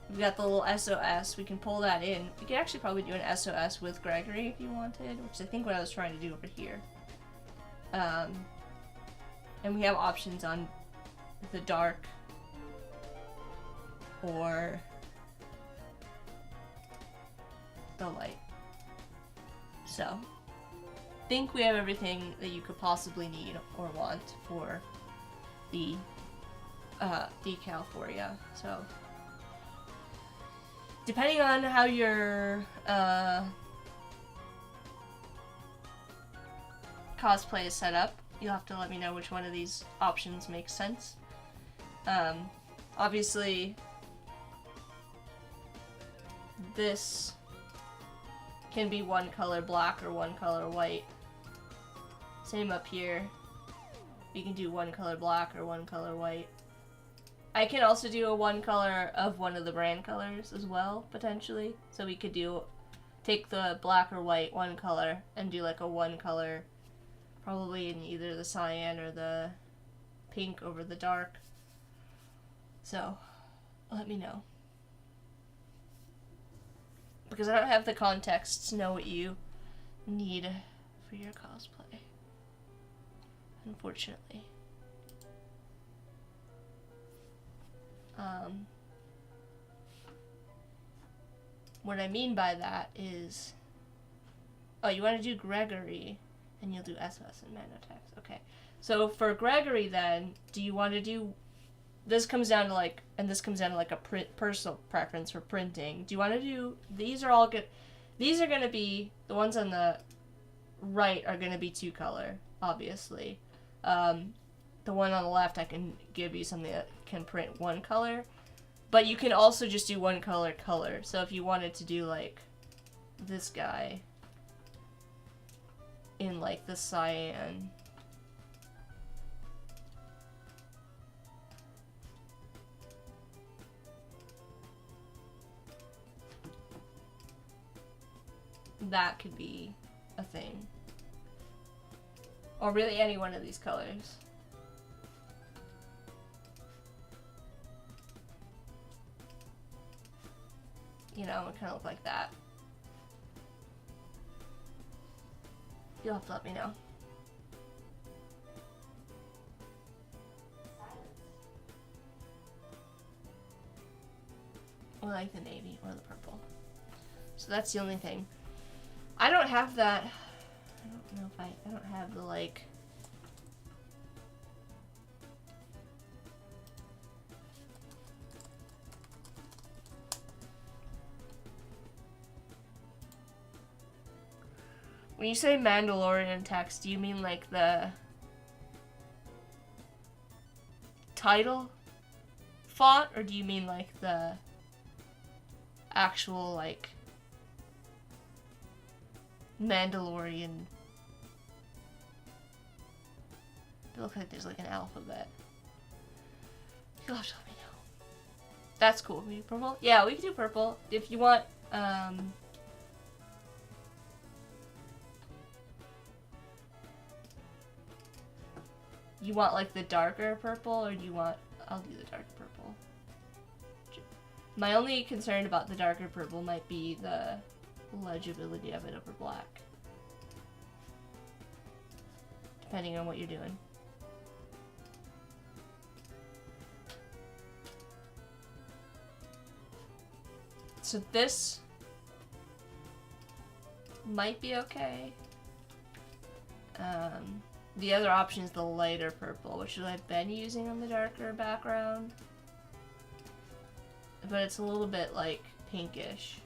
S1: We've got the little SOS. We can pull that in. We could actually probably do an SOS with Gregory if you wanted, which is I think what I was trying to do over here. And we have options on the dark or the light. So, I think we have everything that you could possibly need or want for the decal for you. So, depending on how your cosplay is set up, you'll have to let me know which one of these options makes sense. Obviously, this can be one color black or one color white. Same up here. You can do one color black or one color white. I can also do a one color of one of the brand colors as well, potentially. So we could take the black or white one color and do like a one color, probably in either the cyan or the pink over the dark. So, let me know. Because I don't have the context to know what you need for your cosplay, unfortunately. What I mean by that is, oh, you want to do Gregory, and you'll do SOS and Manotex. Okay. So for Gregory then, do you want to do, this comes down to like, and this comes down to like a personal preference for printing. Do you want to do, these are all good, these are going to be, the ones on the right are going to be two color, obviously. The one on the left, I can give you something that can print one color, but you can also just do one color. So if you wanted to do like this guy in like the cyan, that could be a thing. Or really any one of these colors. You know, it kind of look like that. You'll have to let me know. I like the navy or the purple. So that's the only thing. I don't have that. I don't know if I don't have the like. When you say Mandalorian text, do you mean like the title font, or do you mean like the actual like Mandalorian? It looks like there's like an alphabet. You'll have to let me know. That's cool. Can we do purple? Yeah, we can do purple. If you want, you want like the darker purple, or do you want, I'll do the dark purple. My only concern about the darker purple might be the legibility of it over black. Depending on what you're doing. So this might be okay. The other option is the lighter purple, which I've been using on the darker background. But it's a little bit like pinkish.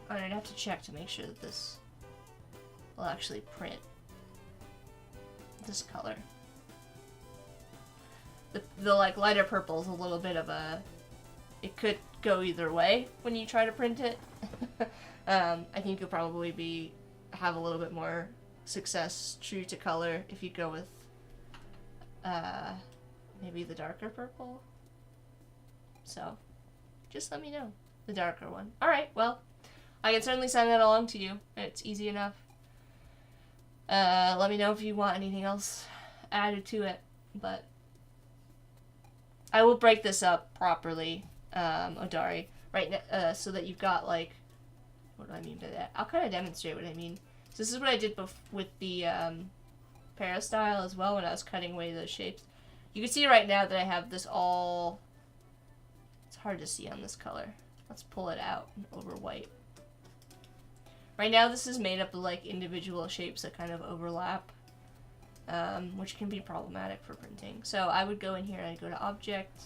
S1: I'd have to check to make sure that this will actually print this color. The like lighter purple is a little bit of a, it could go either way when you try to print it. I think you'll probably have a little bit more success true to color if you go with maybe the darker purple. So just let me know. The darker one. Alright, well, I can certainly send that along to you. It's easy enough. Let me know if you want anything else added to it. But I will break this up properly, Odari, right now, so that you've got, like, what do I mean by that? I'll kind of demonstrate what I mean. So this is what I did with the Peristyle as well when I was cutting away those shapes. You can see right now that I have this all... It's hard to see on this color. Let's pull it out over white. Right now this is made up of like individual shapes that kind of overlap, which can be problematic for printing. So I would go in here and I'd go to Object,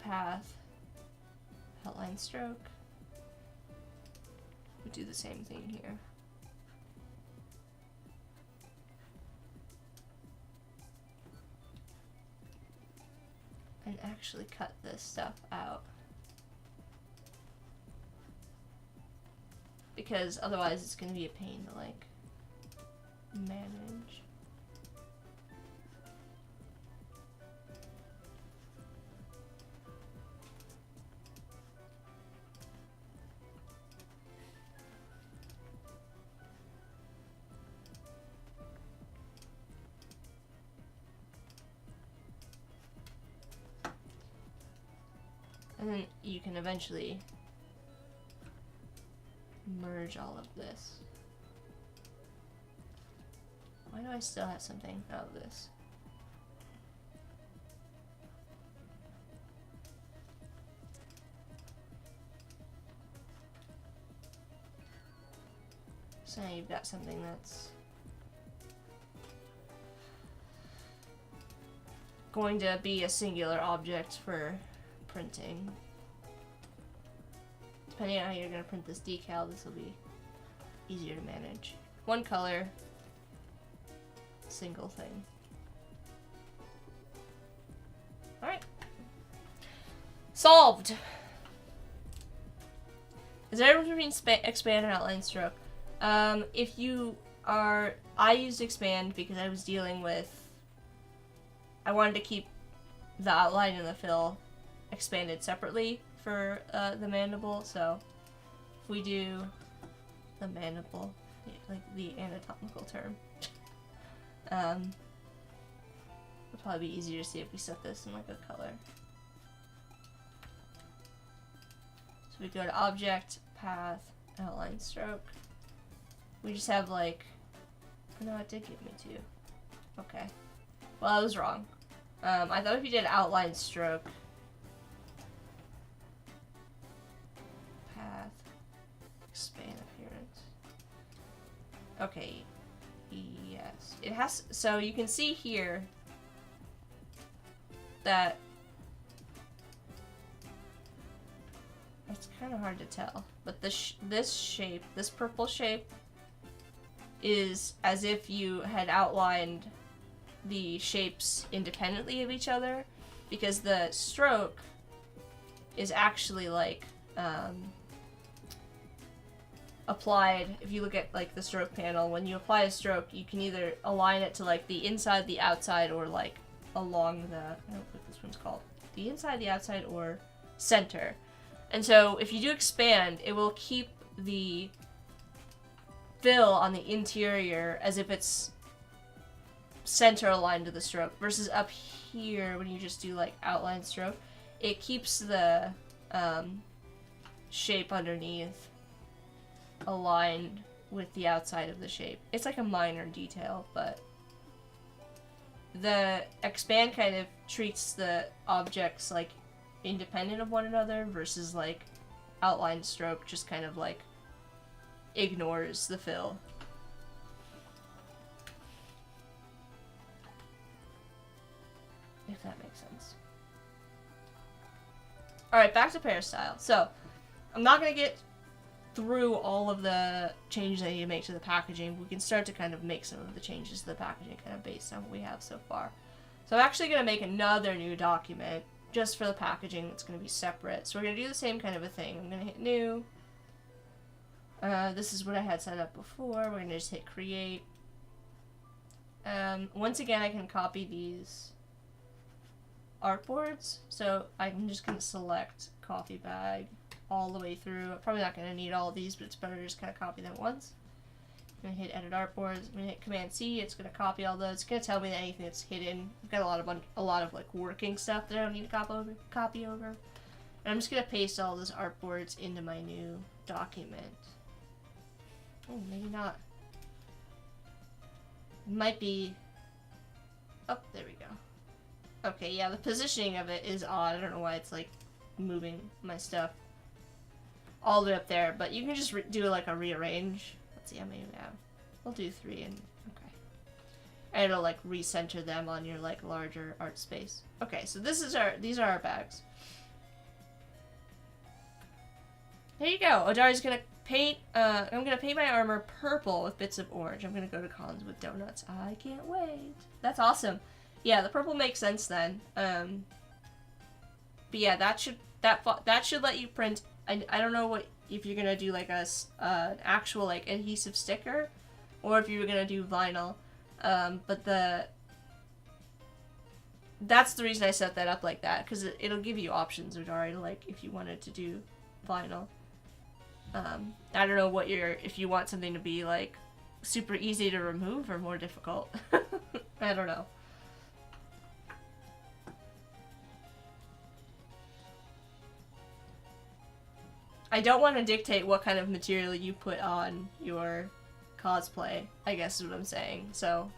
S1: Path, Outline Stroke. We'll do the same thing here. And actually cut this stuff out. Because otherwise it's going to be a pain to, like, manage. And then you can eventually merge all of this. Why do I still have something out of this? So now you've got something that's going to be a singular object for printing. Depending on how you're going to print this decal, this will be easier to manage. One color, single thing. Alright. Solved! Is there a difference between expand and outline stroke? If you are... I used expand because I was dealing with... I wanted to keep the outline and the fill expanded separately for the mandible, so if we do the mandible, like the anatomical term, it'll probably be easier to see if we set this in like a color. So we go to Object, Path, Outline Stroke. We just have like, oh no, it did give me two. Okay, well I was wrong. I thought if you did Outline Stroke, Path, Expand Appearance. Okay, yes. It has, so you can see here that it's kind of hard to tell, but this shape, this purple shape, is as if you had outlined the shapes independently of each other, because the stroke is actually like applied. If you look at like the stroke panel, when you apply a stroke, you can either align it to like the inside, the outside, or like along the, I don't know what this one's called, the inside, the outside, or center. And so if you do expand, it will keep the fill on the interior as if it's center aligned to the stroke, versus up here when you just do like outline stroke, it keeps the shape underneath aligned with the outside of the shape. It's like a minor detail, but the expand kind of treats the objects like independent of one another, versus like outline stroke just kind of like ignores the fill. If that makes sense. Alright, back to Peristyle. So, I'm not going to get through all of the changes I need to make to the packaging. We can start to kind of make some of the changes to the packaging kind of based on what we have so far. So I'm actually going to make another new document just for the packaging that's going to be separate. So we're going to do the same kind of a thing. I'm going to hit New. This is what I had set up before. We're going to just hit create. Once again, I can copy these artboards. So I'm just going to select coffee bag all the way through. I'm probably not going to need all of these, but it's better to just kind of copy them once. I'm going to hit edit artboards. I'm going to hit command C. It's going to copy all those. It's going to tell me that anything that's hidden. I've got a lot of like working stuff that I don't need to copy over. And I'm just going to paste all those artboards into my new document. Oh, maybe not. Might be... Oh, there we go. Okay, yeah, the positioning of it is odd. I don't know why it's, like, moving my stuff all the way up there. But you can just do, like, a rearrange. Let's see how many we have. We'll do 3 and... Okay. And it'll, like, recenter them on your, like, larger art space. Okay, so these are our bags. There you go. Odari's gonna paint, I'm gonna paint my armor purple with bits of orange. I'm gonna go to cons with donuts. I can't wait. That's awesome. Yeah, the purple makes sense then. But yeah, that should let you print. I don't know if you're gonna do like an actual like adhesive sticker, or if you were gonna do vinyl. But that's the reason I set that up like that, because it'll give you options, Odari, like if you wanted to do vinyl. I don't know if you want something to be, like, super easy to remove or more difficult. I don't know. I don't want to dictate what kind of material you put on your cosplay, I guess is what I'm saying, so...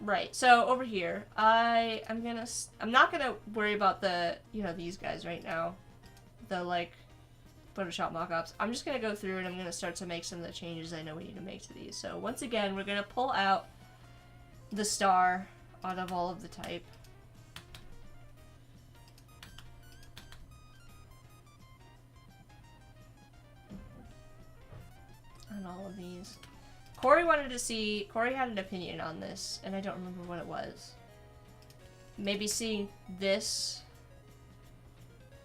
S1: Right, so over here, I'm not gonna worry about the, these guys right now. The, like, Photoshop mockups. I'm just gonna go through and I'm gonna start to make some of the changes I know we need to make to these. So once again, we're gonna pull out the star out of all of the type. On all of these. Corey had an opinion on this, and I don't remember what it was. Maybe seeing this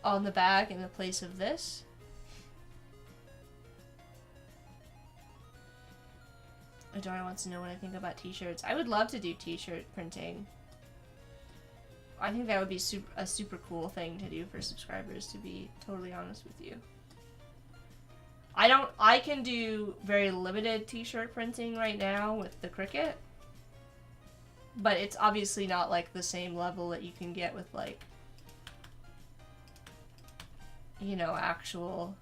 S1: on the bag in the place of this. Adora wants to know what I think about t-shirts. I would love to do t-shirt printing. I think that would be a super cool thing to do for subscribers, to be totally honest with you. I can do very limited t-shirt printing right now with the Cricut. But it's obviously not like the same level that you can get with like, actual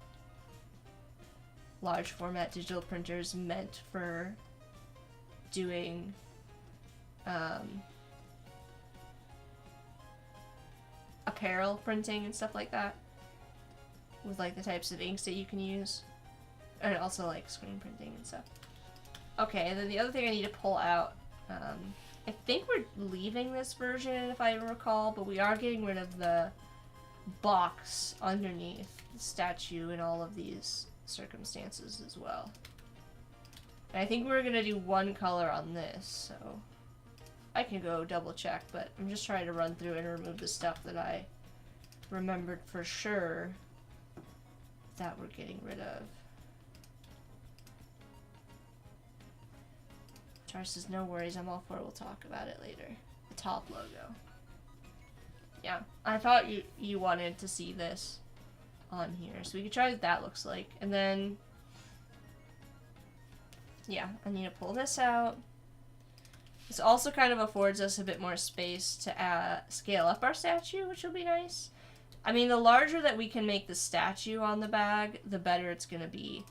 S1: large format digital printers meant for doing apparel printing and stuff like that. With like the types of inks that you can use. And also like screen printing and stuff. Okay, and then the other thing I need to pull out, I think we're leaving this version if I recall, but we are getting rid of the box underneath the statue in all of these circumstances as well. And I think we're gonna do one color on this, so I can go double check, but I'm just trying to run through and remove the stuff that I remembered for sure that we're getting rid of. Char says, no worries, I'm all for it, we'll talk about it later. The top logo. Yeah, I thought you wanted to see this on here, so we could try what that looks like. And then, yeah, I need to pull this out. This also kind of affords us a bit more space to scale up our statue, which will be nice. I mean, the larger that we can make the statue on the bag, the better it's going to be.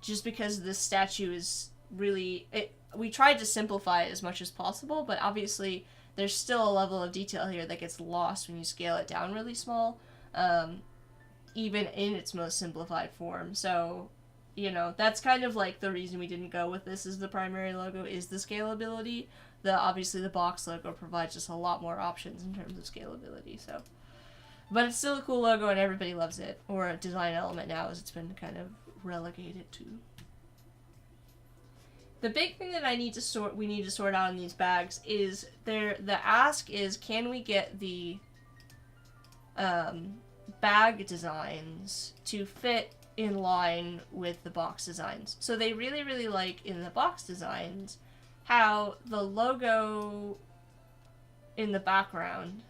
S1: Just because this statue is really... we tried to simplify it as much as possible, but obviously there's still a level of detail here that gets lost when you scale it down really small, even in its most simplified form. So, that's kind of like the reason we didn't go with this as the primary logo, is the scalability. Obviously the box logo provides us a lot more options in terms of scalability, so... But it's still a cool logo and everybody loves it, or a design element now as it's been kind of relegated to. The big thing that we need to sort out in these bags is the ask is, can we get the bag designs to fit in line with the box designs. So they really, really like in the box designs how the logo in the background,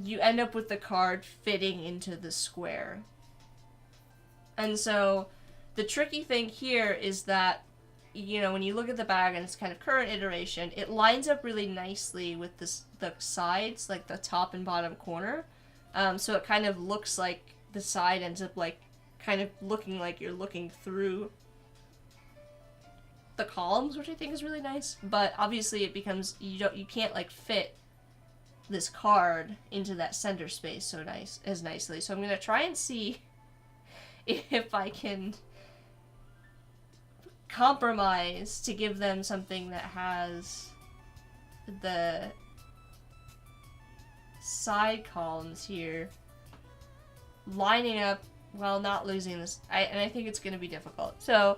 S1: you end up with the card fitting into the square. And so the tricky thing here is that, you know, when you look at the bag and its kind of current iteration, it lines up really nicely with the sides, like the top and bottom corner. So it kind of looks like the side ends up like kind of looking like you're looking through the columns, which I think is really nice. But obviously it becomes, you can't like fit this card into that center space as nicely. So I'm gonna try and see if I can compromise to give them something that has the side columns here lining up while not losing this. And I think it's going to be difficult. So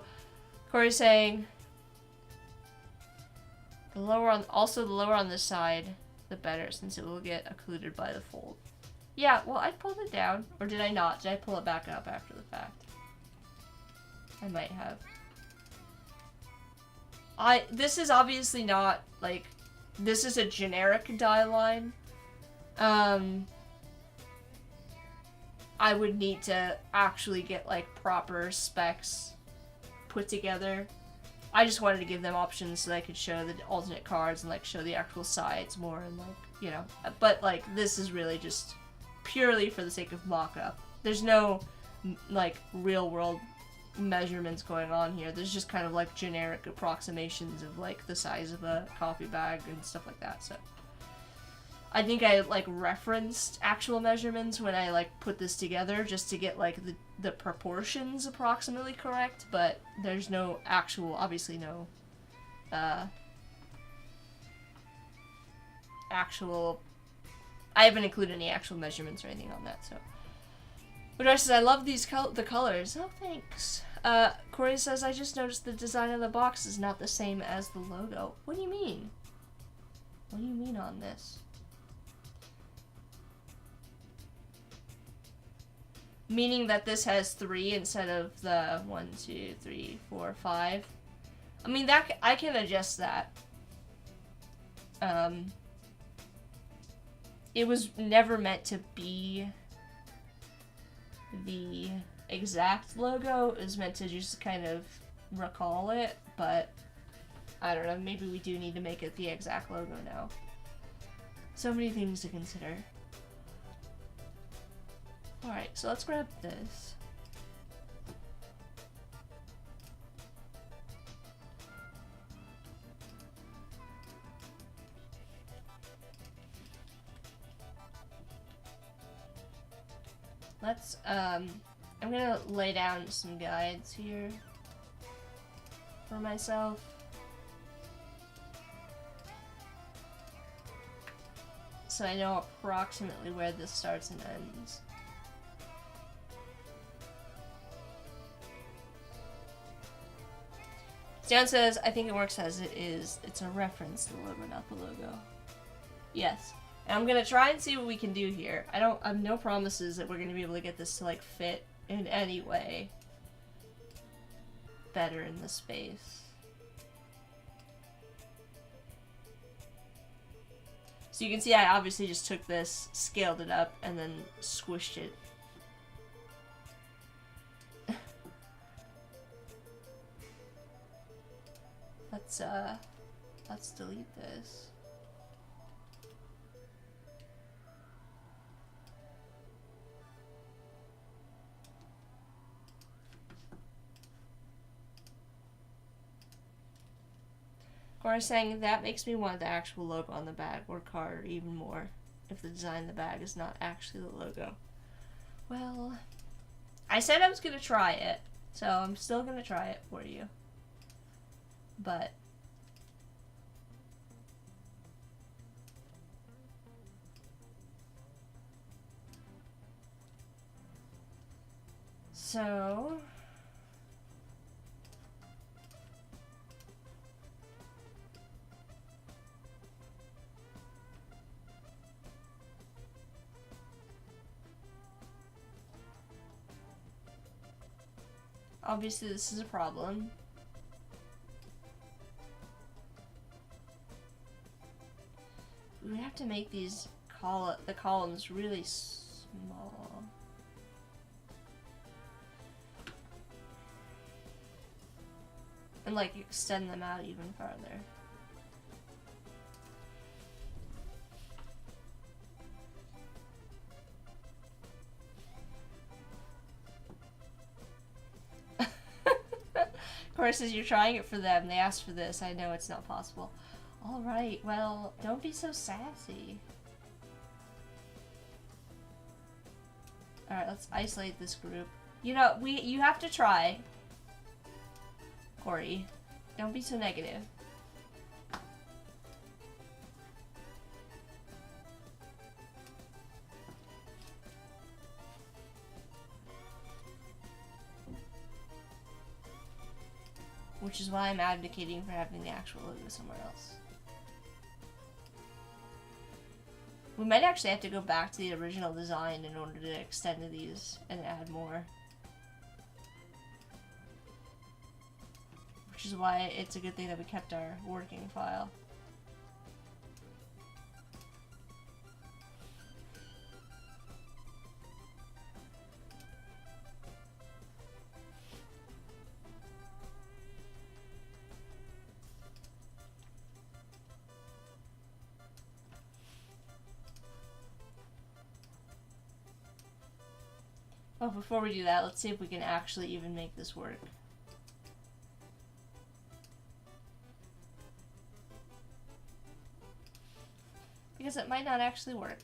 S1: Corey's saying the lower on this side, the better, since it will get occluded by the fold. Yeah, well, I pulled it down. Or did I not? Did I pull it back up after the fact? I might have. This is obviously not, like, this is a generic die line. I would need to actually get, like, proper specs put together. I just wanted to give them options so that I could show the alternate cards and, like, show the actual sides more and, like, you know. But, like, this is really just purely for the sake of mock-up. There's no, like, real-world measurements going on here. There's just kind of, like, generic approximations of, like, the size of a coffee bag and stuff like that, so. I think I, like, referenced actual measurements when I, like, put this together just to get, like, the proportions approximately correct, but there's no actual, obviously no, actual, I haven't included any actual measurements or anything on that, so. But says, I love these the colors. Oh, thanks. Corey says, I just noticed the design of the box is not the same as the logo. What do you mean? What do you mean on this? Meaning that this has 3 instead of the 1, 2, 3, 4, 5. I mean, that I can adjust that. It was never meant to be the exact logo. It was meant to just kind of recall it, but I don't know, maybe we do need to make it the exact logo now. So many things to consider. Alright, so let's grab this. Let's, I'm gonna lay down some guides here for myself. So I know approximately where this starts and ends. Stan says, I think it works as it is. It's a reference to the logo, not the logo. Yes. And I'm gonna try and see what we can do here. I have no promises that we're gonna be able to get this to, like, fit in any way better in the space. So you can see I obviously just took this, scaled it up, and then squished it. Let's delete this. Cora's saying that makes me want the actual logo on the bag or card even more if the design of the bag is not actually the logo. Well, I said I was gonna try it, so I'm still gonna try it for you. But so Obviously this is a problem. We would have to make these the columns really small. And like extend them out even farther. Of course, as you're trying it for them, they asked for this. I know it's not possible. Alright, well, don't be so sassy. Alright, let's isolate this group. You know, you have to try. Corey, don't be so negative. Which is why I'm advocating for having the actual logo somewhere else. We might actually have to go back to the original design in order to extend to these and add more. Which is why it's a good thing that we kept our working file. Oh, before we do that, let's see if we can actually even make this work. Because it might not actually work.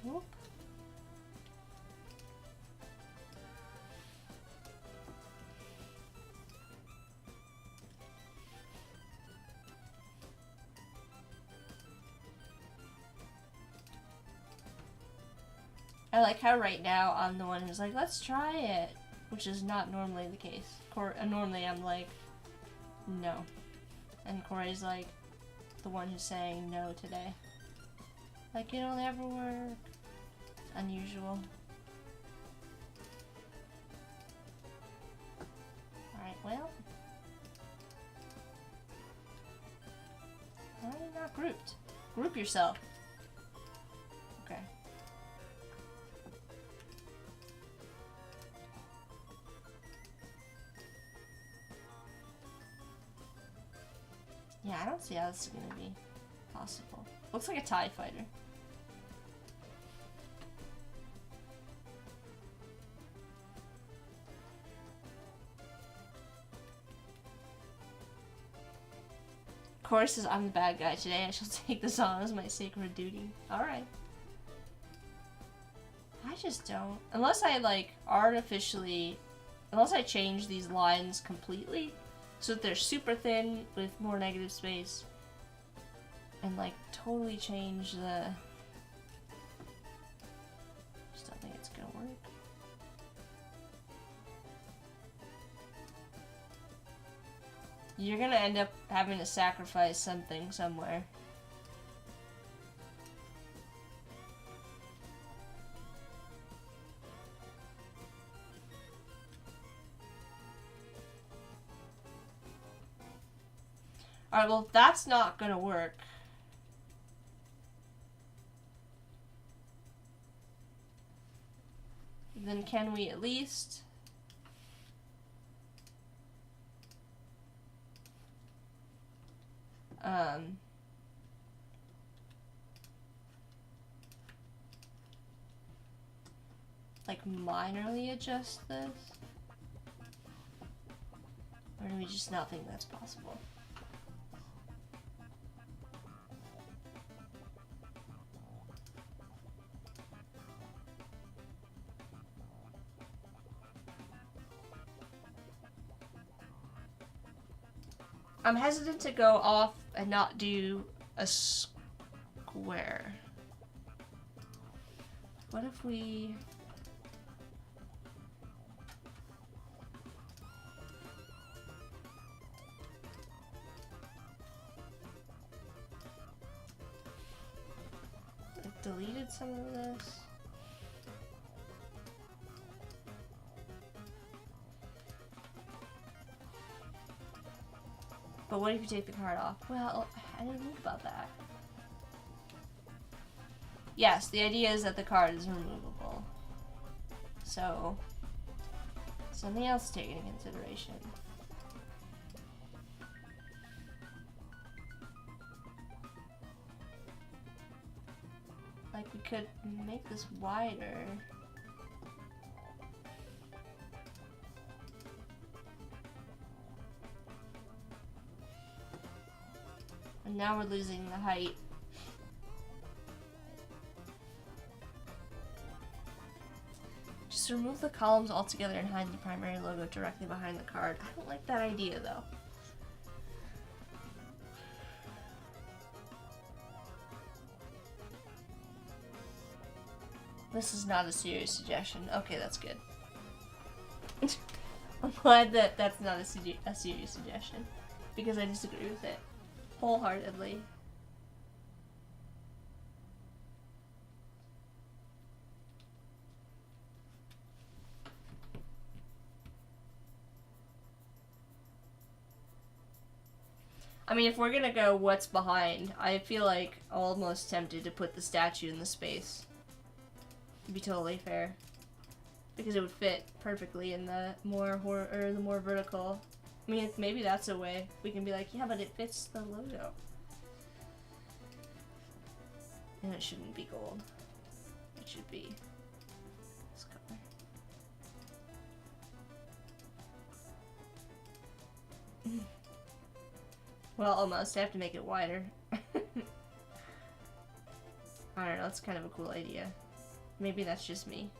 S1: Whoop. I like how right now I'm the one who's like, let's try it, which is not normally the case. Normally I'm like, no. And Corey's like the one who's saying no today. Like, it'll never work. It's unusual. Alright, well. Why are you not grouped? Group yourself. Okay. Yeah, I don't see how this is gonna be possible. Looks like a TIE fighter. Of course, says I'm the bad guy today. I shall take this on as my sacred duty. Alright. I just don't. Unless I, like, artificially... Unless I change these lines completely, so that they're super thin with more negative space. And, like, totally change the... Just don't think it's gonna work. You're gonna end up having to sacrifice something somewhere. Alright, well, if that's not gonna work. Then can we at least... like minorly adjust this? Or do we just not think that's possible? I'm hesitant to go off and not do a square. What if we... I deleted some of this. But what if you take the card off? Well, I didn't think about that. Yes, the idea is that the card is removable. So, something else to take into consideration. Like, we could make this wider. And now we're losing the height. Just remove the columns altogether and hide the primary logo directly behind the card. I don't like that idea though. This is not a serious suggestion. Okay, that's good. I'm glad that that's not a serious suggestion, because I disagree with it wholeheartedly. I mean, if we're gonna go what's behind, I feel like almost tempted to put the statue in the space. To be totally fair, because it would fit perfectly in the more the more vertical. I mean, maybe that's a way we can be like, yeah, but it fits the logo, and it shouldn't be gold. It should be this color. Well, almost. I have to make it wider. I don't know. It's kind of a cool idea. Maybe that's just me.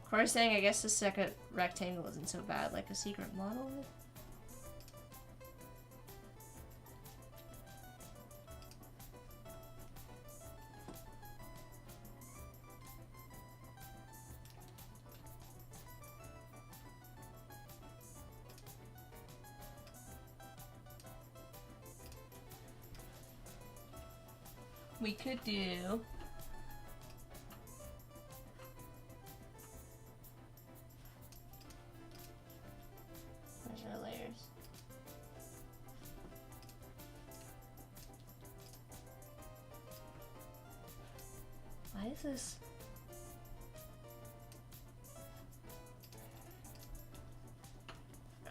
S1: Corey's saying, I guess the second rectangle isn't so bad, like a secret model. We could do... Where's our layers? Why is this...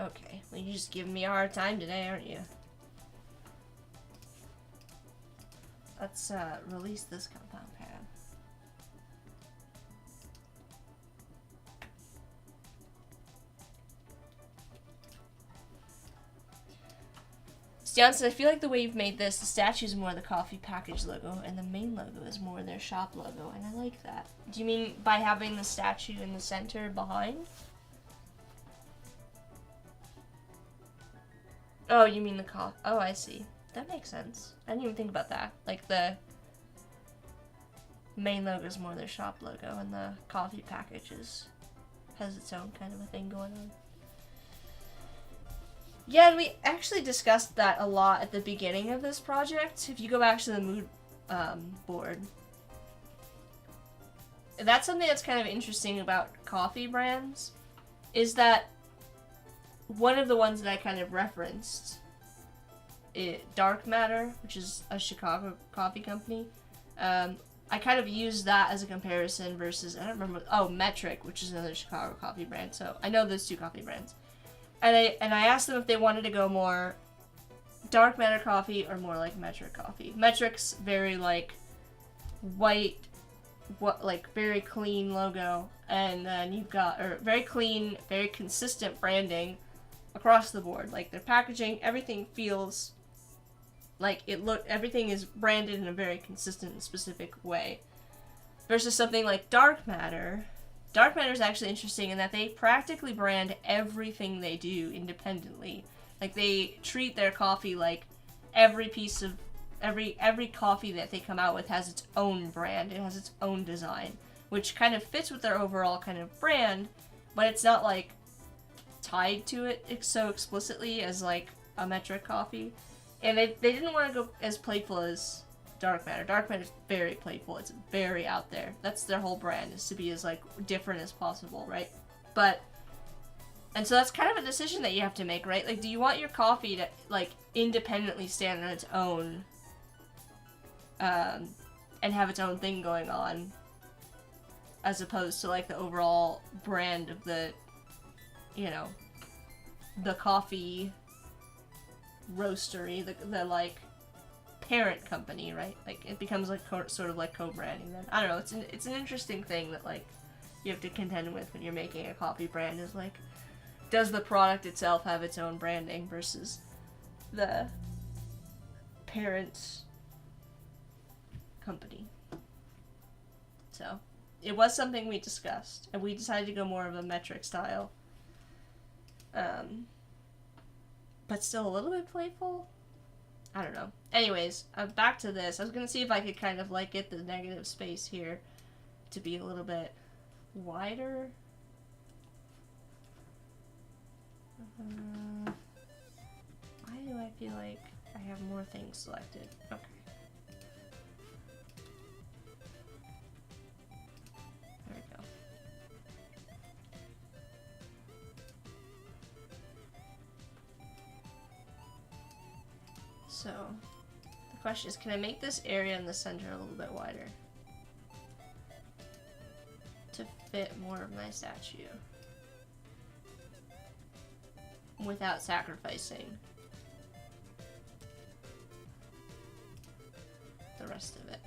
S1: Okay, well, you're just giving me a hard time today, aren't you? Let's release this compound pad. Stian says, I feel like the way you've made this, the statue is more the coffee package logo, and the main logo is more their shop logo, and I like that. Do you mean by having the statue in the center behind? Oh, you mean the coffee? Oh, I see. That makes sense. I didn't even think about that. Like, the main logo is more their shop logo, and the coffee package has its own kind of a thing going on. Yeah, and we actually discussed that a lot at the beginning of this project. If you go back to the mood board, that's something that's kind of interesting about coffee brands, is that one of the ones that I kind of referenced, Dark Matter, which is a Chicago coffee company, I kind of used that as a comparison versus, I don't remember, Metric, which is another Chicago coffee brand. So I know those two coffee brands. And I asked them if they wanted to go more Dark Matter coffee or more like Metric coffee. Metric's very like white, very clean logo, and then you've got very clean, very consistent branding across the board. Like their packaging, everything feels like everything is branded in a very consistent and specific way. Versus something like Dark Matter. Dark Matter is actually interesting in that they practically brand everything they do independently. Like, they treat their coffee like every piece of every coffee that they come out with has its own brand. It has its own design, which kind of fits with their overall kind of brand, but it's not like tied to it so explicitly as like a metric coffee. And they didn't want to go as playful as Dark Matter. Dark Matter is very playful. It's very out there. That's their whole brand, is to be as like different as possible, right? And so that's kind of a decision that you have to make, right? Like, do you want your coffee to like independently stand on its own, and have its own thing going on, as opposed to like the overall brand of the, you know, the coffee roastery, the like parent company, right? Like, it becomes like sort of like co-branding then. I don't know, it's an interesting thing that like you have to contend with when you're making a coffee brand, is like, does the product itself have its own branding versus the parent company. So it was something we discussed, and we decided to go more of a metric style, but still a little bit playful. I don't know. Anyways, back to this. I was gonna see if I could kind of like get the negative space here to be a little bit wider. Why do I feel like I have more things selected? Okay. There we go. So, the question is, can I make this area in the center a little bit wider to fit more of my statue without sacrificing the rest of it?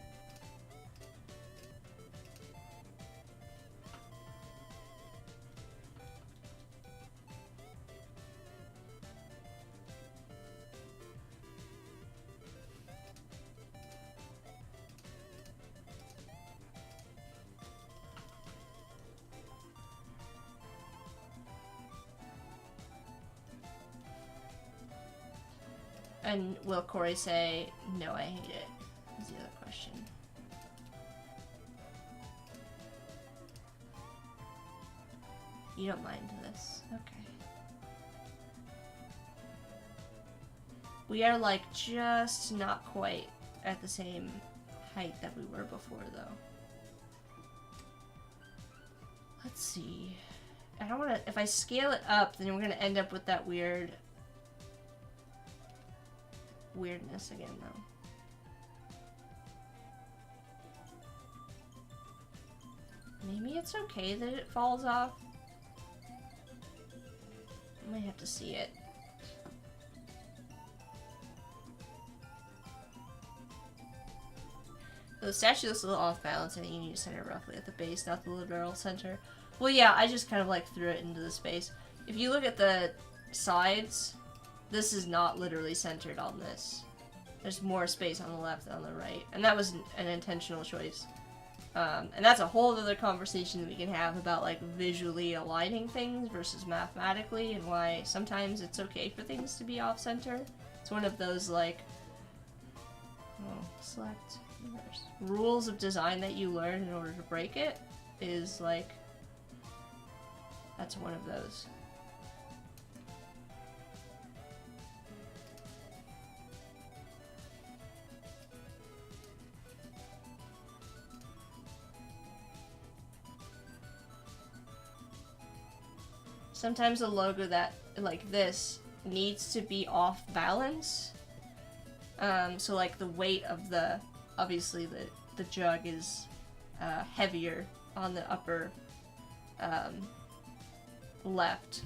S1: And will Corey say, no, I hate it? Is the other question. You don't mind this. Okay. We are like just not quite at the same height that we were before, though. Let's see. I don't want to... If I scale it up, then we're going to end up with that weirdness again, though. Maybe it's okay that it falls off. I might have to see it. The statue looks a little off balance. I think you need to center it roughly at the base, not the literal center. Well, yeah, I just kind of like threw it into the space. If you look at the sides, this is not literally centered on this. There's more space on the left than on the right. And that was an intentional choice. And that's a whole other conversation that we can have about like visually aligning things versus mathematically, and why sometimes it's okay for things to be off-center. It's one of those like, select rules of design that you learn in order to break it, is like, that's one of those. Sometimes a logo that, like this, needs to be off balance. So like the weight of the, obviously the jug is heavier on the upper left.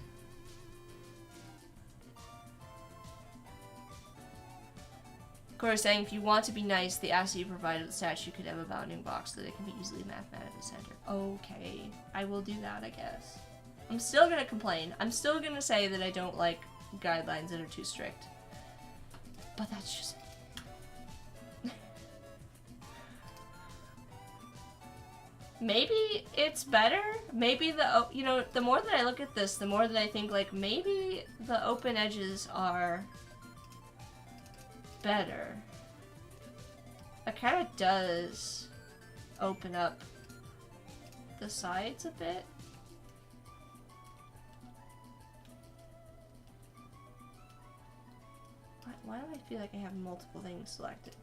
S1: Of course, saying if you want to be nice, the asset you provide with the statue could have a bounding box so that it can be easily mathematically centered. Okay, I will do that, I guess. I'm still gonna complain. I'm still gonna say that I don't like guidelines that are too strict. But that's just... maybe it's better. Maybe you know, the more that I look at this, the more that I think, like, maybe the open edges are better. It kind of does open up the sides a bit. Why do I feel like I have multiple things selected?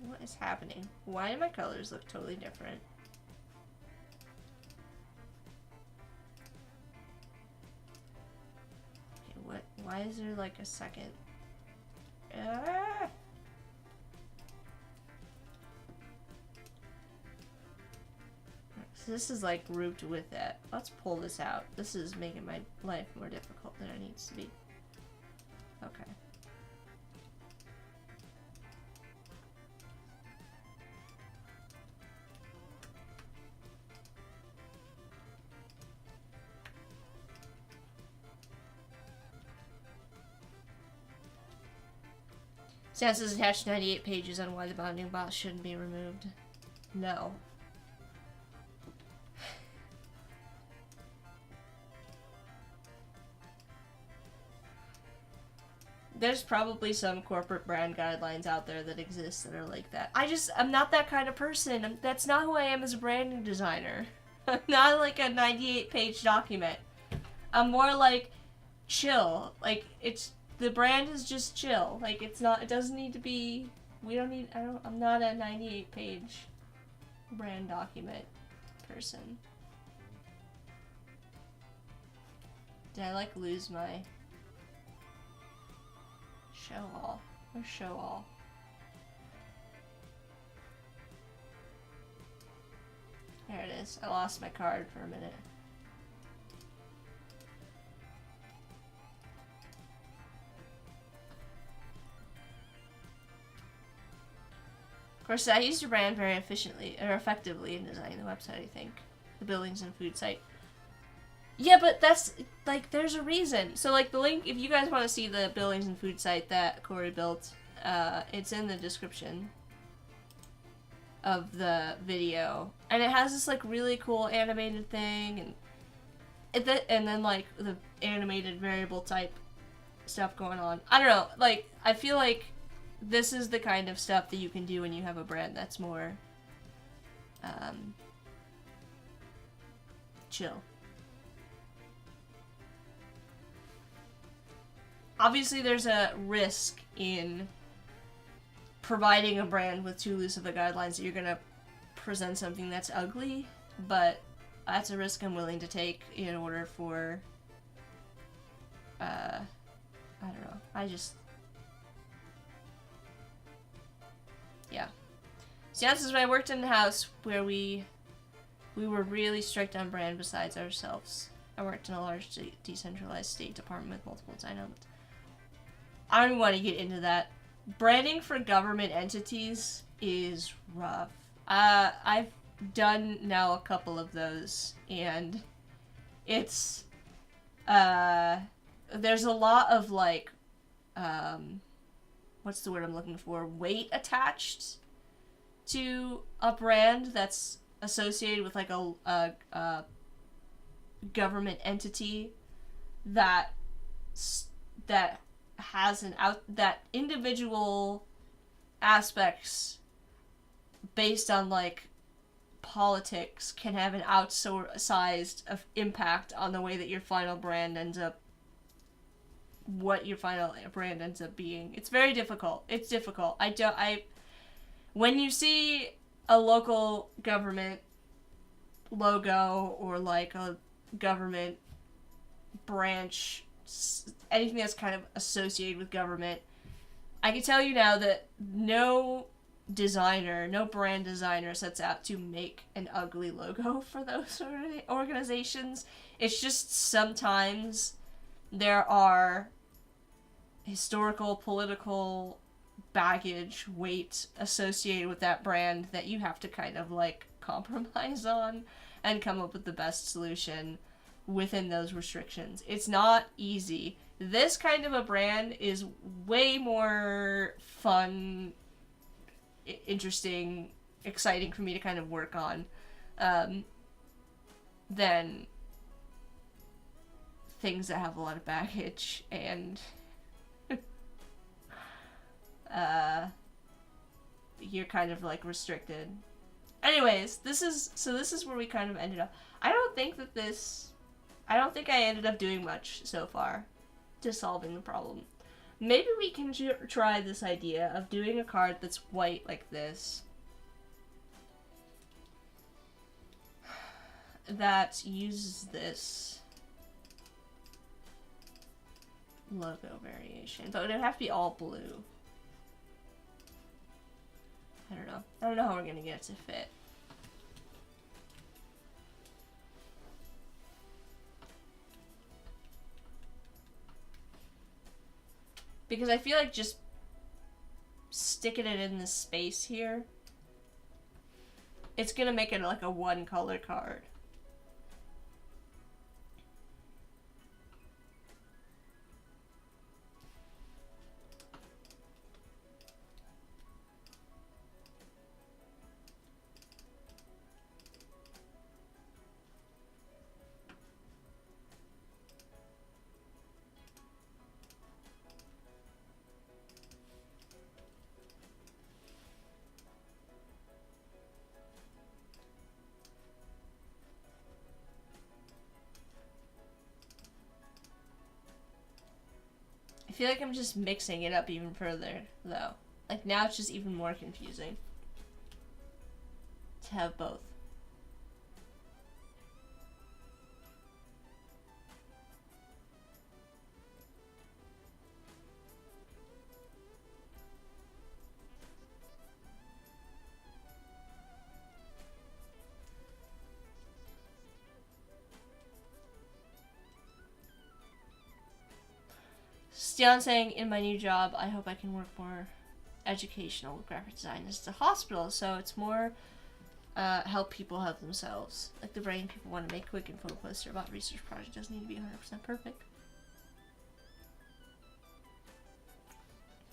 S1: What is happening? Why do my colors look totally different? Okay, what? Why is there like a second? Ah! So this is like grouped with that. Let's pull this out. This is making my life more difficult than it needs to be. Okay. Sans has attached 98 pages on why the bounding box shouldn't be removed. No. There's probably some corporate brand guidelines out there that exist that are like that. I'm not that kind of person. That's not who I am as a branding designer. I'm not like a 98-page document. I'm more like chill. Like, the brand is just chill. Like, it doesn't need to be, I'm not a 98-page brand document person. Did I, like, lose my show all? Where's show all? There it is. I lost my card for a minute. Of course, I used your brand very efficiently, or effectively in designing the website, I think. The buildings and food site. Yeah, but that's, like, there's a reason. So, like, the link, if you guys want to see the buildings and food site that Corey built, it's in the description of the video. And it has this, like, really cool animated thing, and then, like, the animated variable type stuff going on. I don't know, like, I feel like this is the kind of stuff that you can do when you have a brand that's more chill. Obviously, there's a risk in providing a brand with too loose of a guidelines that you're gonna present something that's ugly, but that's a risk I'm willing to take in order for, I don't know, yeah. So yeah, this is when I worked in a house where we were really strict on brand besides ourselves. I worked in a large decentralized state department with multiple design elements. I don't even want to get into that. Branding for government entities is rough. I've done now a couple of those, and it's, there's a lot of, like, what's the word I'm looking for? Weight attached to a brand that's associated with, like, a government entity that has that individual aspects based on, like, politics can have an outsized impact on the way that your final brand ends up, what your final brand ends up being. It's very difficult. It's difficult. When you see a local government logo or, like, a government branch, anything that's kind of associated with government, I can tell you now that no brand designer sets out to make an ugly logo for those organizations. It's just sometimes there are historical, political baggage, weight associated with that brand that you have to kind of like compromise on and come up with the best solution within those restrictions. It's not easy. This kind of a brand is way more fun, interesting, exciting for me to kind of work on than things that have a lot of baggage and you're kind of like restricted. Anyways, this is where we kind of ended up. I don't think I ended up doing much so far to solving the problem. Maybe we can try this idea of doing a card that's white like this, that uses this logo variation, but it would have to be all blue. I don't know how we're gonna get it to fit. Because I feel like just sticking it in this space here, it's gonna make it like a one color card. I feel like I'm just mixing it up even further, though. Like, now it's just even more confusing to have both. Stian saying, in my new job, I hope I can work more educational with graphic design. This is a hospital, so it's more help people help themselves. Like the brain people want to make quick info poster about research project doesn't need to be 100% perfect.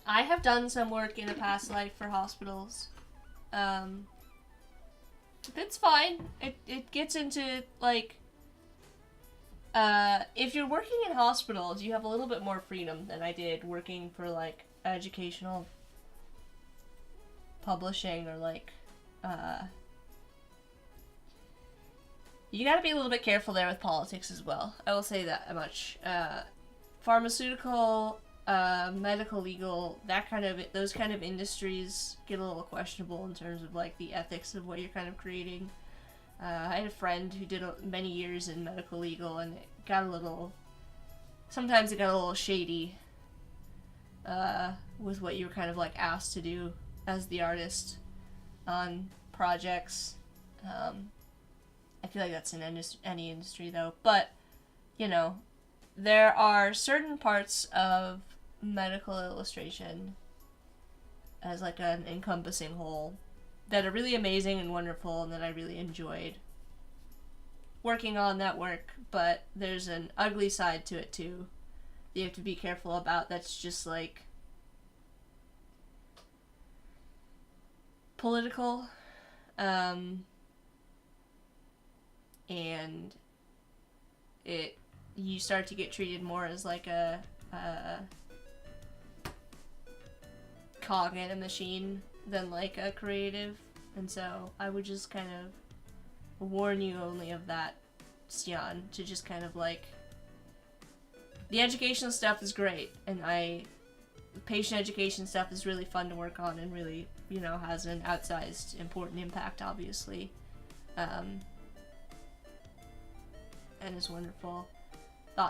S1: I have done some work in a past life for hospitals. It's fine. It gets into, like, if you're working in hospitals, you have a little bit more freedom than I did working for, like, educational publishing or, like, you gotta be a little bit careful there with politics as well. I will say that much. Pharmaceutical, medical, legal, those kind of industries get a little questionable in terms of, like, the ethics of what you're kind of creating. I had a friend who did many years in medical legal, and it got a little shady with what you were kind of like asked to do as the artist on projects. I feel like that's in any industry though, but you know, there are certain parts of medical illustration as like an encompassing whole that are really amazing and wonderful and that I really enjoyed working on that work, but there's an ugly side to it too that you have to be careful about. That's just like political, and you start to get treated more as like a cog in a machine than like a creative, and so I would just kind of warn you only of that, Stian, to just kind of like, the educational stuff is great, and the patient education stuff is really fun to work on and really, you know, has an outsized important impact, obviously, and is wonderful.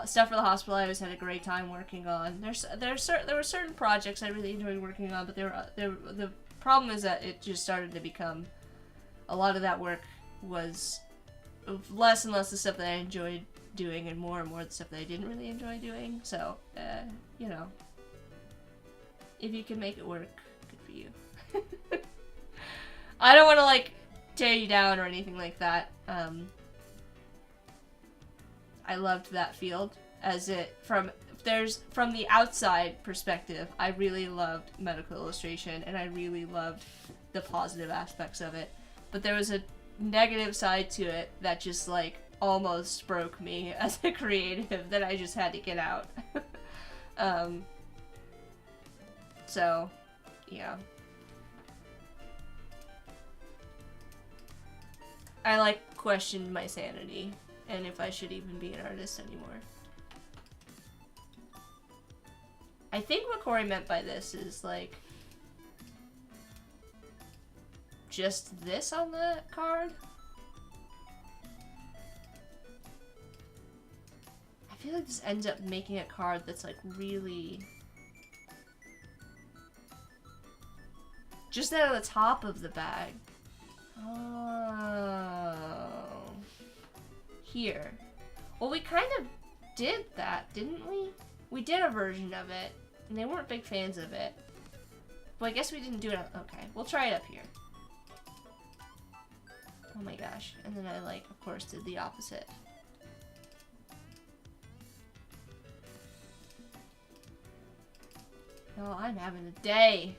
S1: Stuff for the hospital I always had a great time working on. There were certain projects I really enjoyed working on, but the problem is that it just started to become, a lot of that work was less and less the stuff that I enjoyed doing and more the stuff that I didn't really enjoy doing. So, you know, if you can make it work, good for you. I don't want to, like, tear you down or anything like that. I loved that field as it, from the outside perspective, I really loved medical illustration and I really loved the positive aspects of it. But there was a negative side to it that just, like, almost broke me as a creative that I just had to get out. So, yeah. I, like, questioned my sanity and if I should even be an artist anymore. I think what Corey meant by this is, like, just this on the card. I feel like this ends up making a card that's, like, really... just out of the top of the bag. Oh. Here. Well, we kind of did that, didn't we? We did a version of it, and they weren't big fans of it. Well, I guess we didn't do it on... okay, we'll try it up here. Oh my gosh. And then I, like, of course, did the opposite. Oh, I'm having a day.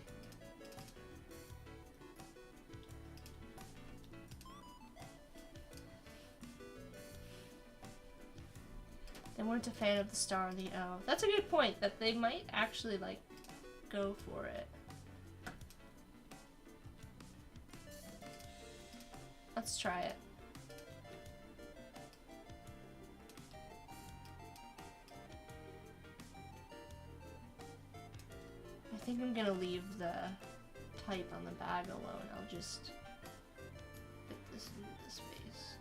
S1: They weren't a fan of the star or the O. That's a good point, that they might actually, like, go for it. Let's try it. I think I'm gonna leave the type on the bag alone. I'll just fit this into the space.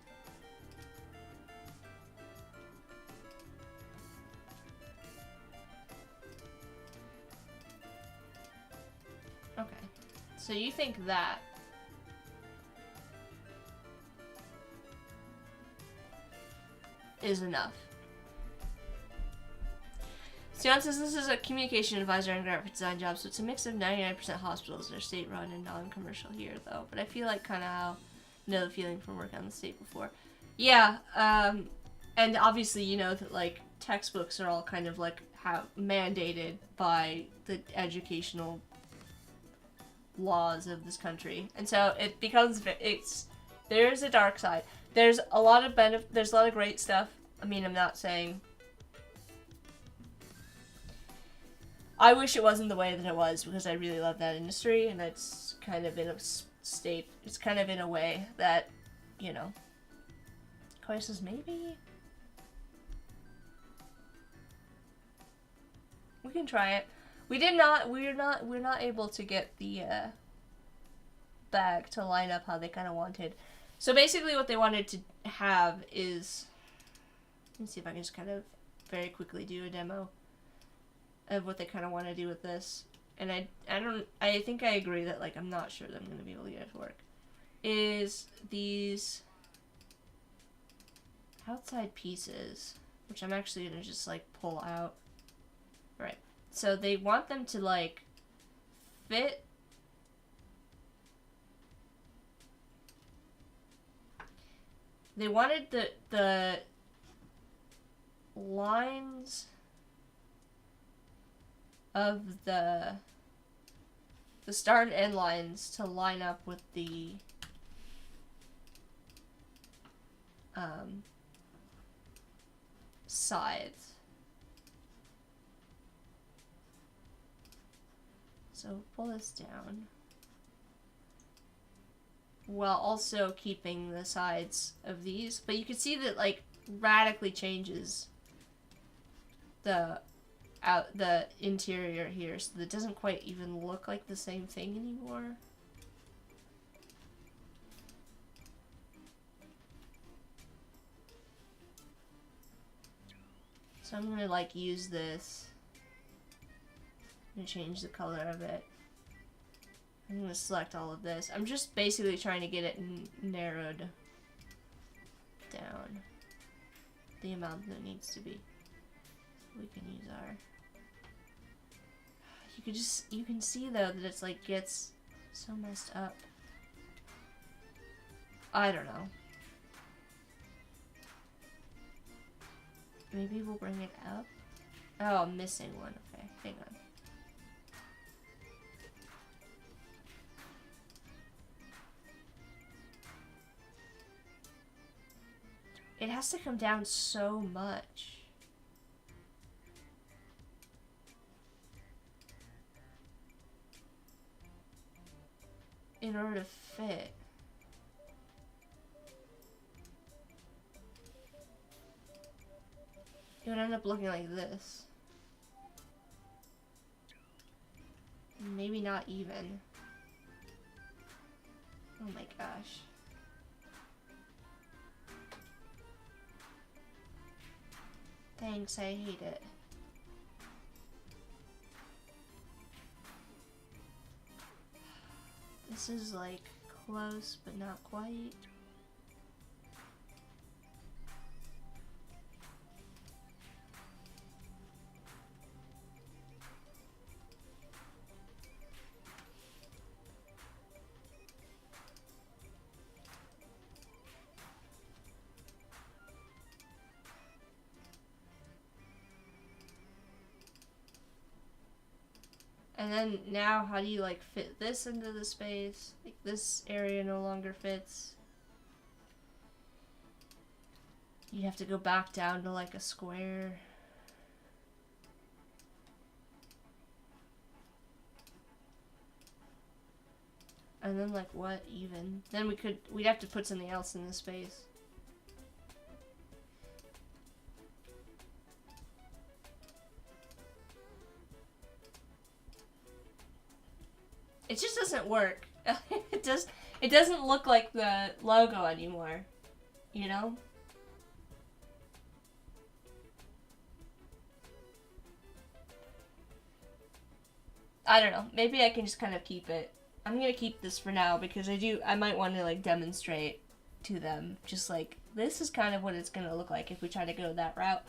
S1: Okay, so you think that is enough. Yoann says this is a communication advisor and graphic design job, so it's a mix of 99% hospitals that are state-run and non-commercial here, though. But I feel like kind of how I know the feeling from working on the state before. Yeah, and obviously you know that, like, textbooks are all kind of, like, mandated by the educational laws of this country. And so it becomes, there's a dark side. There's a lot of there's a lot of great stuff. I mean, I'm not saying... I wish it wasn't the way that it was, because I really love that industry, and it's kind of in a state, it's kind of in a way that, you know, Koi says maybe? We can try it. We're not able to get the bag to line up how they kind of wanted. So basically what they wanted to have is, let me see if I can just kind of very quickly do a demo of what they kind of want to do with this. And I think I agree that, like, I'm not sure that I'm going to be able to get it to work. Is these outside pieces, which I'm actually going to just, like, pull out. Right. So they want them to, like, fit. They wanted the lines of the start and end lines to line up with the sides. So pull this down while also keeping the sides of these, but you can see that, like, radically changes the interior here, so that it doesn't quite even look like the same thing anymore. So I'm gonna, like, use this. I'm gonna change the color of it. I'm gonna select all of this. I'm just basically trying to get it narrowed down the amount that it needs to be. We can use our... you can see though that it's like gets so messed up. I don't know. Maybe we'll bring it up. Oh, I'm missing one. Okay, hang on. It has to come down so much. In order to fit. It would end up looking like this. Maybe not even. Oh my gosh. Thanks, I hate it. This is like close, but not quite. And then now, how do you like fit this into the space? Like this area no longer fits. You have to go back down to like a square. And then like what even? Then we'd have to put something else in the space. It just doesn't work. It doesn't look like the logo anymore, you know? I don't know. Maybe I can just kind of keep it. I'm gonna keep this for now because I might want to like demonstrate to them just like this is kind of what it's gonna look like if we try to go that route.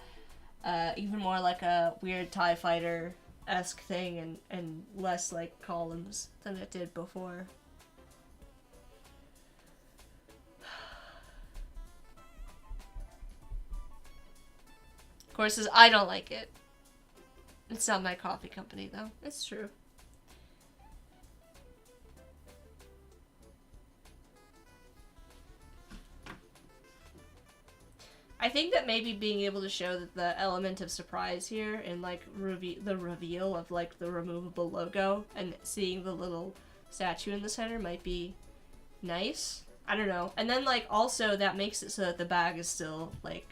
S1: Even more like a weird TIE fighter-esque thing and less like columns than it did before. Of course, I don't like it. It's not my coffee company though. It's true. I think that maybe being able to show that the element of surprise here and like the reveal of like the removable logo and seeing the little statue in the center might be nice. I don't know. And then like also that makes it so that the bag is still like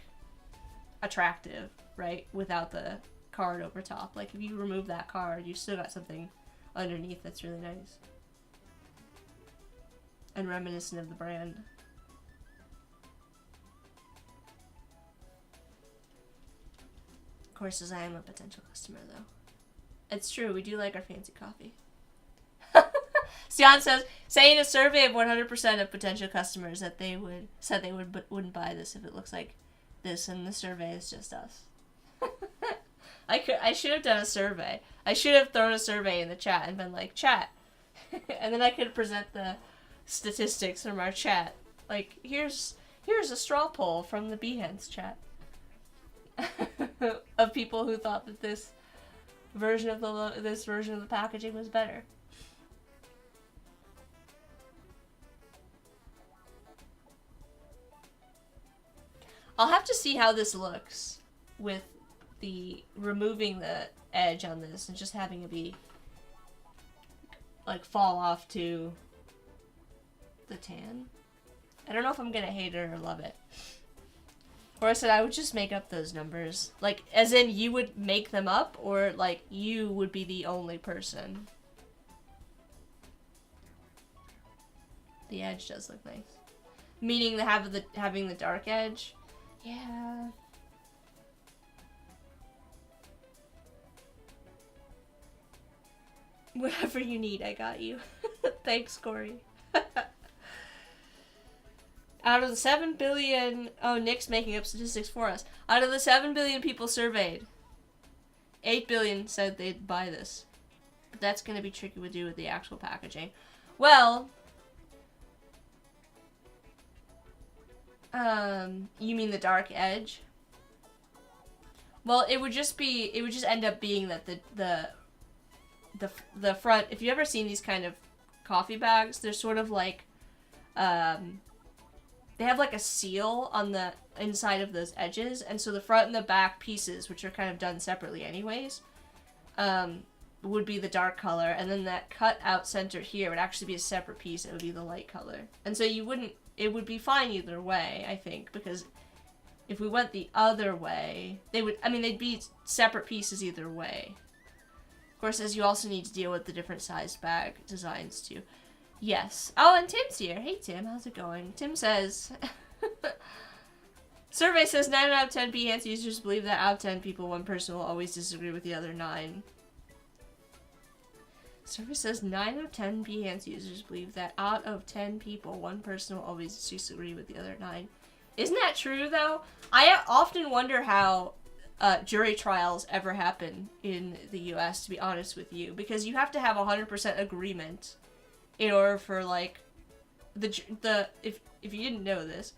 S1: attractive, right? Without the card over top. Like if you remove that card, you still got something underneath that's really nice. And reminiscent of the brand. Of course, as I am a potential customer, though. It's true, we do like our fancy coffee. Stian says, say in a survey of 100% of potential customers that they wouldn't buy this if it looks like this, and the survey is just us. I should have done a survey. I should have thrown a survey in the chat and been like, chat. And then I could present the statistics from our chat. Like, here's a straw poll from the Behance chat. Of people who thought that this version of the packaging was better. I'll have to see how this looks with the removing the edge on this and just having it be like fall off to the tan. I don't know if I'm gonna hate it or love it. Or I said I would just make up those numbers. Like, as in you would make them up, or like you would be the only person. The edge does look nice. Meaning having the dark edge. Yeah. Whatever you need, I got you. Thanks, Corey. Out of the 7 billion... Oh, Nick's making up statistics for us. Out of the 7 billion people surveyed, 8 billion said they'd buy this. But that's going to be tricky to do with the actual packaging. Well, you mean the dark edge? Well, it would just end up being that the front, if you've ever seen these kind of coffee bags, they're sort of like, they have like a seal on the inside of those edges, and so the front and the back pieces, which are kind of done separately anyways, would be the dark color, and then that cut out center here would actually be a separate piece. It would be the light color. And so it would be fine either way, I think, because if we went the other way, they'd be separate pieces either way. Of course, as you also need to deal with the different sized bag designs too. Yes. Oh, and Tim's here. Hey, Tim. How's it going? Tim says... Survey says 9 out of 10 Behance users believe that out of 10 people, one person will always disagree with the other 9. Survey says 9 out of 10 Behance users believe that out of 10 people, one person will always disagree with the other 9. Isn't that true, though? I often wonder how jury trials ever happen in the US, to be honest with you, because you have to have 100% agreement in order for, like, if you didn't know this,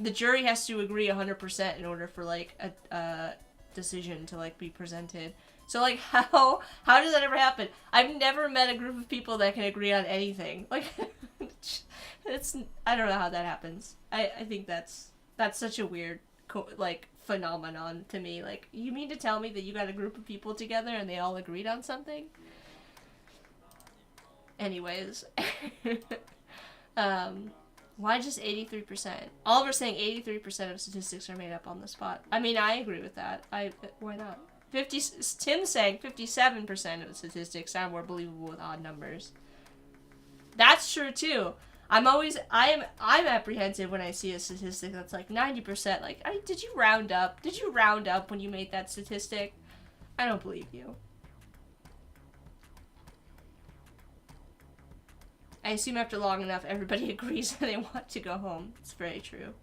S1: the jury has to agree 100% in order for, like, a decision to, like, be presented. So, like, how does that ever happen? I've never met a group of people that can agree on anything. Like, I don't know how that happens. I think that's such a weird, like, phenomenon to me. Like, you mean to tell me that you got a group of people together and they all agreed on something? Anyways. Why just 83%? Oliver's saying 83% of statistics are made up on the spot. I mean, I agree with that. Why not? Tim's saying 57% of the statistics sound more believable with odd numbers. That's true too. I'm apprehensive when I see a statistic that's like 90%. Like, did you round up? Did you round up when you made that statistic? I don't believe you. I assume after long enough, everybody agrees that they want to go home. It's very true.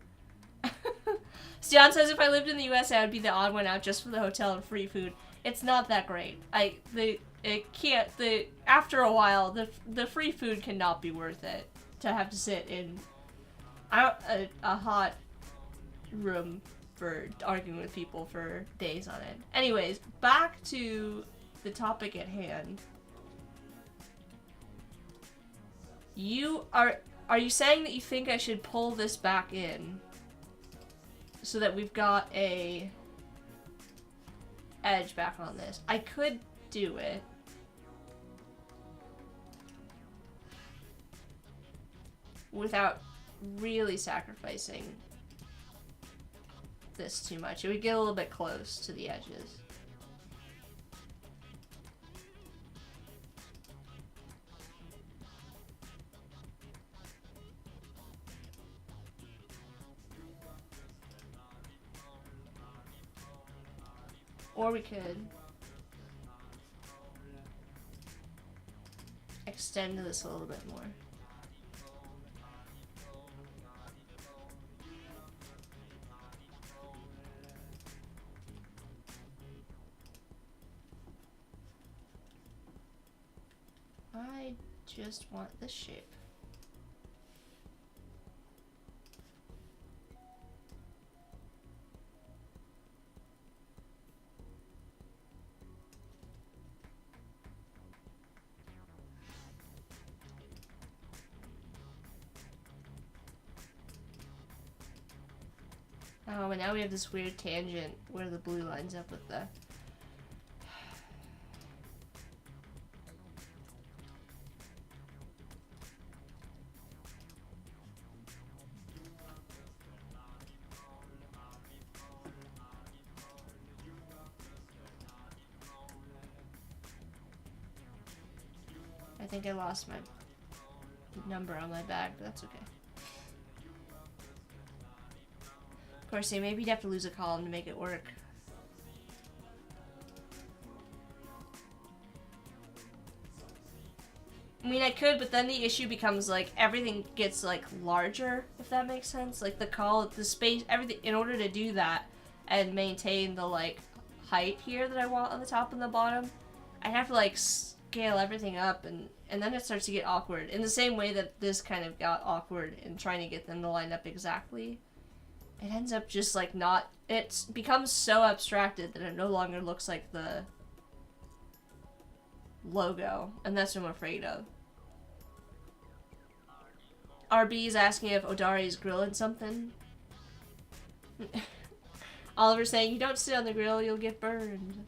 S1: Stian says if I lived in the US, I would be the odd one out just for the hotel and free food. It's not that great. After a while, the free food cannot be worth it to have to sit in a hot room for arguing with people for days on end. Anyways, back to the topic at hand. Are you saying that you think I should pull this back in so that we've got a edge back on this? I could do it. Without really sacrificing this too much. It would get a little bit close to the edges. Or we could extend this a little bit more. I just want this shape. Oh, and now we have this weird tangent where the blue lines up with the... I think I lost my number on my bag, but that's okay. Of course, yeah, maybe you'd have to lose a column to make it work. I mean, I could, but then the issue becomes, like, everything gets, like, larger, if that makes sense. Like, the space, everything, in order to do that and maintain the, like, height here that I want on the top and the bottom, I'd have to, like, scale everything up, and then it starts to get awkward. In the same way that this kind of got awkward in trying to get them to line up exactly. It ends up just like not... It becomes so abstracted that it no longer looks like the logo, and that's what I'm afraid of. RB is asking if Odari is grilling something. Oliver's saying, you don't sit on the grill, you'll get burned.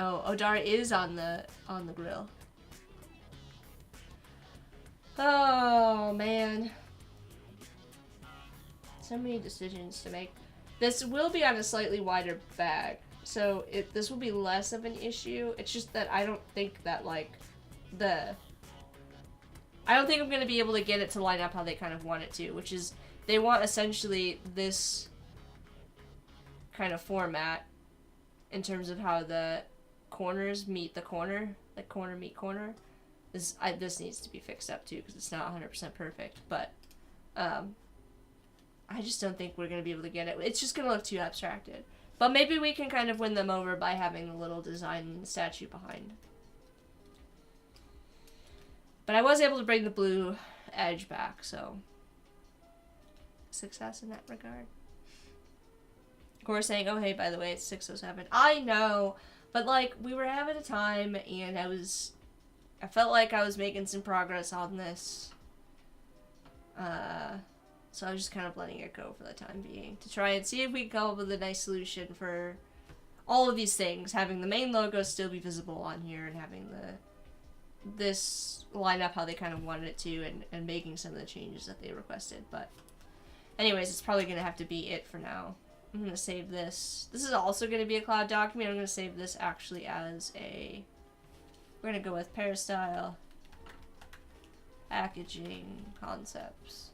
S1: Oh, Odari is on the grill. Oh, man. So many decisions to make. This will be on a slightly wider bag, so this will be less of an issue. It's just that I don't think that, like, I don't think I'm going to be able to get it to line up how they kind of want it to, which is they want essentially this kind of format in terms of how the corners meet the corner, like corner meet corner. This needs to be fixed up too because it's not 100% perfect, but I just don't think we're going to be able to get it. It's just going to look too abstracted. But maybe we can kind of win them over by having a little design statue behind. But I was able to bring the blue edge back, so success in that regard. Cora saying, oh hey, by the way, it's 6:07. I know, but like, we were having a time, and I felt like I was making some progress on this. So I was just kind of letting it go for the time being, to try and see if we can come up with a nice solution for all of these things, having the main logo still be visible on here, and having this line up how they kind of wanted it to, and making some of the changes that they requested. But anyways, it's probably going to have to be it for now. I'm going to save this. This is also going to be a cloud document. I'm going to save this actually as a... We're going to go with Peristyle packaging concepts.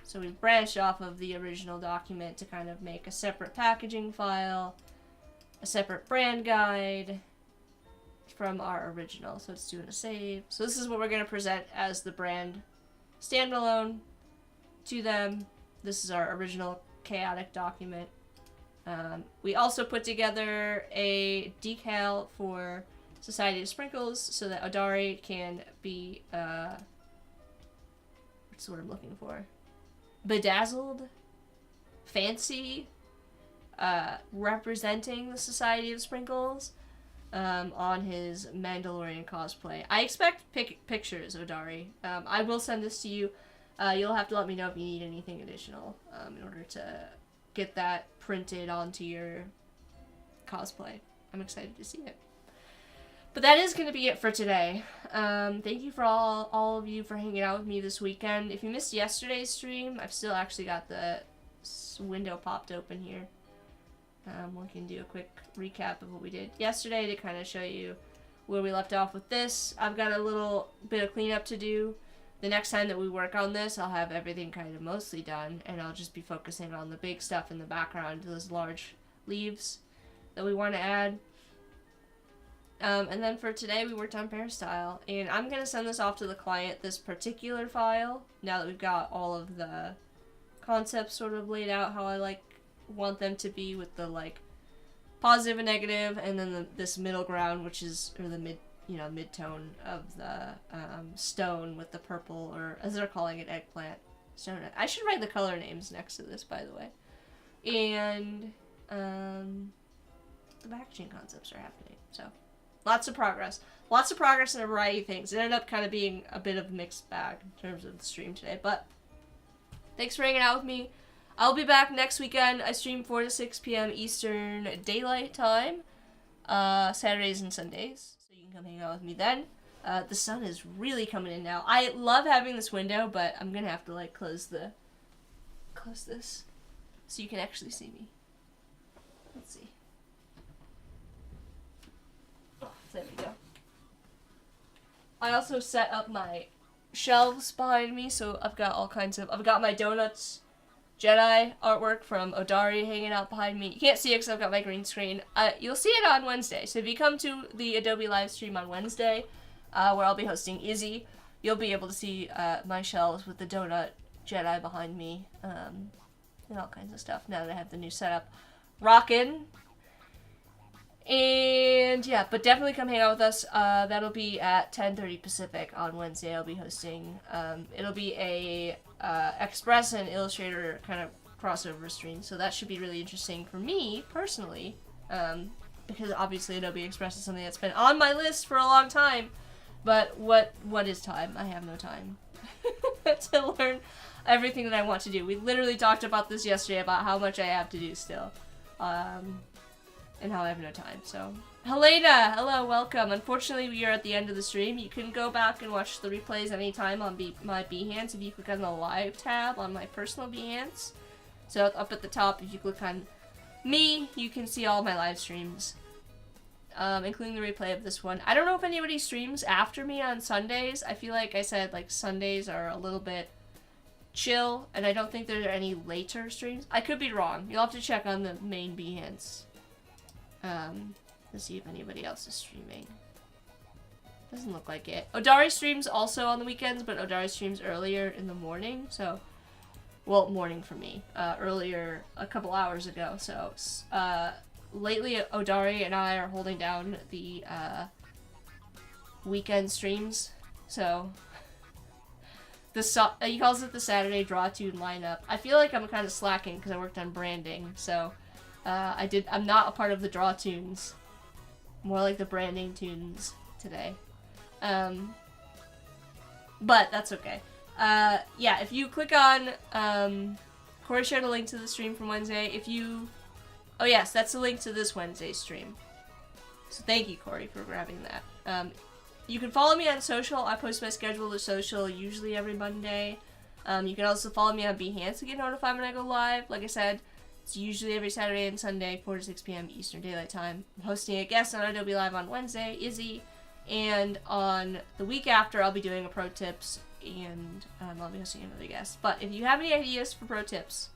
S1: So we've branched off of the original document to kind of make a separate packaging file, a separate brand guide from our original. So it's doing a save. So this is what we're going to present as the brand standalone to them. This is our original chaotic document. We also put together a decal for Society of Sprinkles so that Odari can be, what's the word I'm looking for? Bedazzled, fancy, representing the Society of Sprinkles on his Mandalorian cosplay. I expect pictures, Odari. I will send this to you. You'll have to let me know if you need anything additional in order to get that printed onto your cosplay. I'm excited to see it. But that is going to be it for today. Thank you for all of you for hanging out with me this weekend. If you missed yesterday's stream, I've still actually got the window popped open here. We can do a quick recap of what we did yesterday to kind of show you where we left off with this. I've got a little bit of cleanup to do. The next time that we work on this, I'll have everything kind of mostly done, and I'll just be focusing on the big stuff in the background, those large leaves that we want to add. And then for today, we worked on Peristyle, and I'm going to send this off to the client, this particular file, now that we've got all of the concepts sort of laid out how I want them to be, with the positive and negative, and then this middle ground, which is, or the mid-tone of the stone with the purple, or as they're calling it, eggplant stone. I should write the color names next to this, by the way. And the packaging concepts are happening, so lots of progress in a variety of things. It ended up kind of being a bit of a mixed bag in terms of the stream today, but thanks for hanging out with me. I'll be back next weekend. I stream 4 to 6 p.m. Eastern Daylight Time, Saturdays and Sundays, so you can come hang out with me then. The sun is really coming in now. I love having this window, but I'm gonna have to close this so you can actually see me. Let's see. Oh, there we go. I also set up my shelves behind me, so I've got my Donuts Jedi artwork from Odari hanging out behind me. You can't see it because I've got my green screen. You'll see it on Wednesday. So if you come to the Adobe live stream on Wednesday, where I'll be hosting Izzy, you'll be able to see my shelves with the Donut Jedi behind me, and all kinds of stuff now that I have the new setup rockin'. And yeah, but definitely come hang out with us. That'll be at 10:30 Pacific on Wednesday. I'll be hosting. It'll be a Express and Illustrator kind of crossover stream, so that should be really interesting for me personally, because obviously Adobe Express is something that's been on my list for a long time. But what is time? I have no time to learn everything that I want to do. We literally talked about this yesterday about how much I have to do still. And how I have no time, so. Helena! Hello, welcome. Unfortunately, we are at the end of the stream. You can go back and watch the replays anytime on my Behance if you click on the live tab on my personal Behance. So up at the top, if you click on me, you can see all my live streams, including the replay of this one. I don't know if anybody streams after me on Sundays. I feel like I said, like, Sundays are a little bit chill, and I don't think there are any later streams. I could be wrong. You'll have to check on the main Behance. Let's see if anybody else is streaming. Doesn't look like it. Odari streams also on the weekends, but Odari streams earlier in the morning, so... Well, morning for me. Earlier, a couple hours ago, so... lately, Odari and I are holding down the, weekend streams, so... He calls it the Saturday Draw Tune lineup. I feel like I'm kind of slacking because I worked on branding, so... I'm not a part of the draw tunes. More like the branding tunes today. But that's okay. Yeah, if you click on, Corey shared a link to the stream from Wednesday. Oh yes, that's the link to this Wednesday stream. So thank you, Corey, for grabbing that. You can follow me on social. I post my schedule to social usually every Monday. You can also follow me on Behance to get notified when I go live. Like I said, it's usually every Saturday and Sunday, 4 to 6 p.m. Eastern Daylight Time. I'm hosting a guest on Adobe Live on Wednesday, Izzy, and on the week after, I'll be doing a pro tips, and I'll be hosting another guest. But if you have any ideas for pro tips,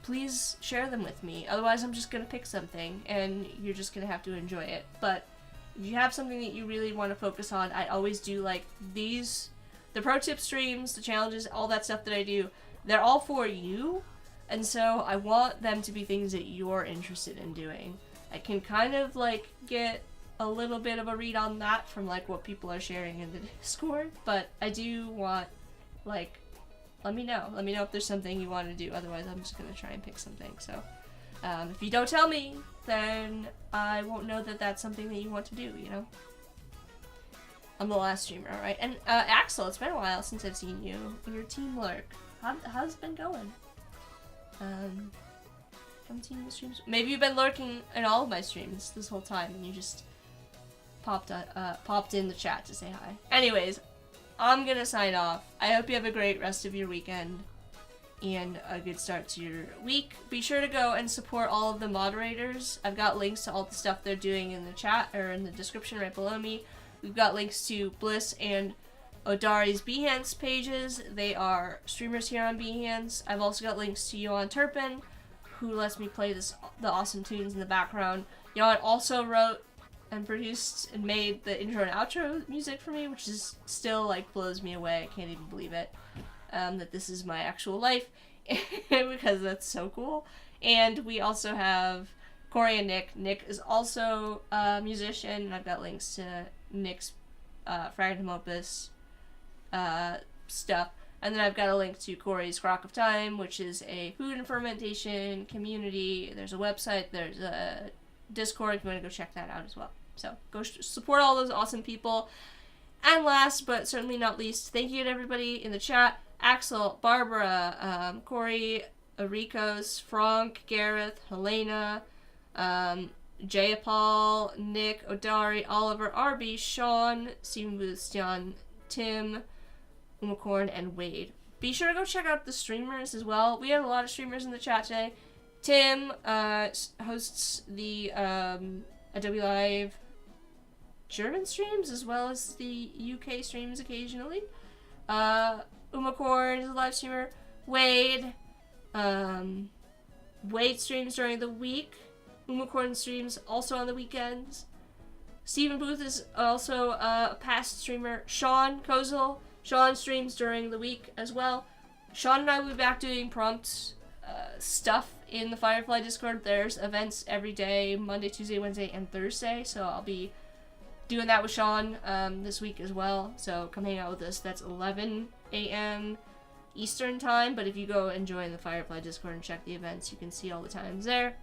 S1: please share them with me. Otherwise, I'm just going to pick something, and you're just going to have to enjoy it. But if you have something that you really want to focus on, I always do, like, the pro tip streams, the challenges, all that stuff that I do, they're all for you. And so I want them to be things that you're interested in doing. I can kind of, like, get a little bit of a read on that from, like, what people are sharing in the Discord. But I do want, like, let me know. Let me know if there's something you want to do. Otherwise, I'm just going to try and pick something. So if you don't tell me, then I won't know that that's something that you want to do, you know? I'm the last streamer, alright? And Axel, it's been a while since I've seen you in your Team Lurk. How's it been going? Haven't seen the streams. Maybe you've been lurking in all of my streams this whole time, and you just popped in the chat to say hi. Anyways, I'm gonna sign off. I hope you have a great rest of your weekend and a good start to your week. Be sure to go and support all of the moderators. I've got links to all the stuff they're doing in the chat or in the description right below me. We've got links to Bliss and Odari's Behance pages. They are streamers here on Behance. I've also got links to Yoann Turpin, who lets me play the awesome tunes in the background. Yoann also wrote and produced and made the intro and outro music for me, which is still, like, blows me away. I can't even believe it. That this is my actual life, because that's so cool. And we also have Corey and Nick. Nick is also a musician, and I've got links to Nick's Fragmentum Opus stuff. And then I've got a link to Corey's Crock of Time, which is a food and fermentation community. There's a website, there's a Discord if you want to go check that out as well. So go support all those awesome people. And last but certainly not least, thank you to everybody in the chat. Axel, Barbara, Corey, Ricos, Frank, Gareth, Helena, Jayapal, Nick, Odari, Oliver, Arby, Sean, Steven Booth, John, Tim, Umacorn, and Wade. Be sure to go check out the streamers as well. We had a lot of streamers in the chat today. Tim hosts the Adobe Live German streams as well as the UK streams occasionally. Umacorn is a live streamer. Wade streams during the week. Umacorn streams also on the weekends. Steven Booth is also a past streamer. Sean Kozel. Sean streams during the week as well. Sean and I will be back doing prompt stuff in the Firefly Discord, there's events every day, Monday, Tuesday, Wednesday, and Thursday, so I'll be doing that with Sean this week as well, so come hang out with us. That's 11 a.m. Eastern time, but if you go and join the Firefly Discord and check the events, you can see all the times there.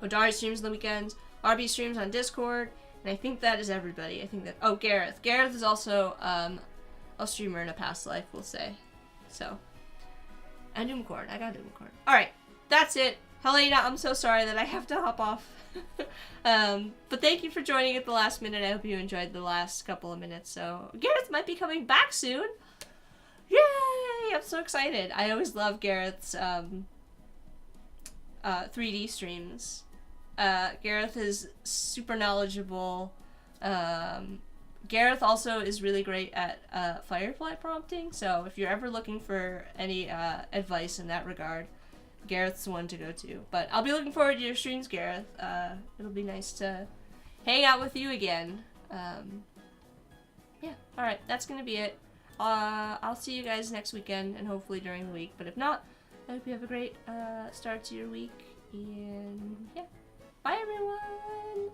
S1: Odari streams on the weekends, RB streams on Discord, and I think that is everybody. I think that, oh, Gareth. Gareth is also a streamer in a past life, we'll say. So, and Doomcorn. I got Doomcorn. Alright, that's it. Helena, I'm so sorry that I have to hop off. But thank you for joining at the last minute. I hope you enjoyed the last couple of minutes. So, Gareth might be coming back soon. Yay! I'm so excited. I always love Gareth's 3D streams. Gareth is super knowledgeable. Gareth also is really great at Firefly prompting, so if you're ever looking for any advice in that regard, Gareth's the one to go to. But I'll be looking forward to your streams, Gareth. It'll be nice to hang out with you again. Yeah, alright, that's gonna be it. I'll see you guys next weekend and hopefully during the week, but if not, I hope you have a great start to your week, and yeah, bye everyone!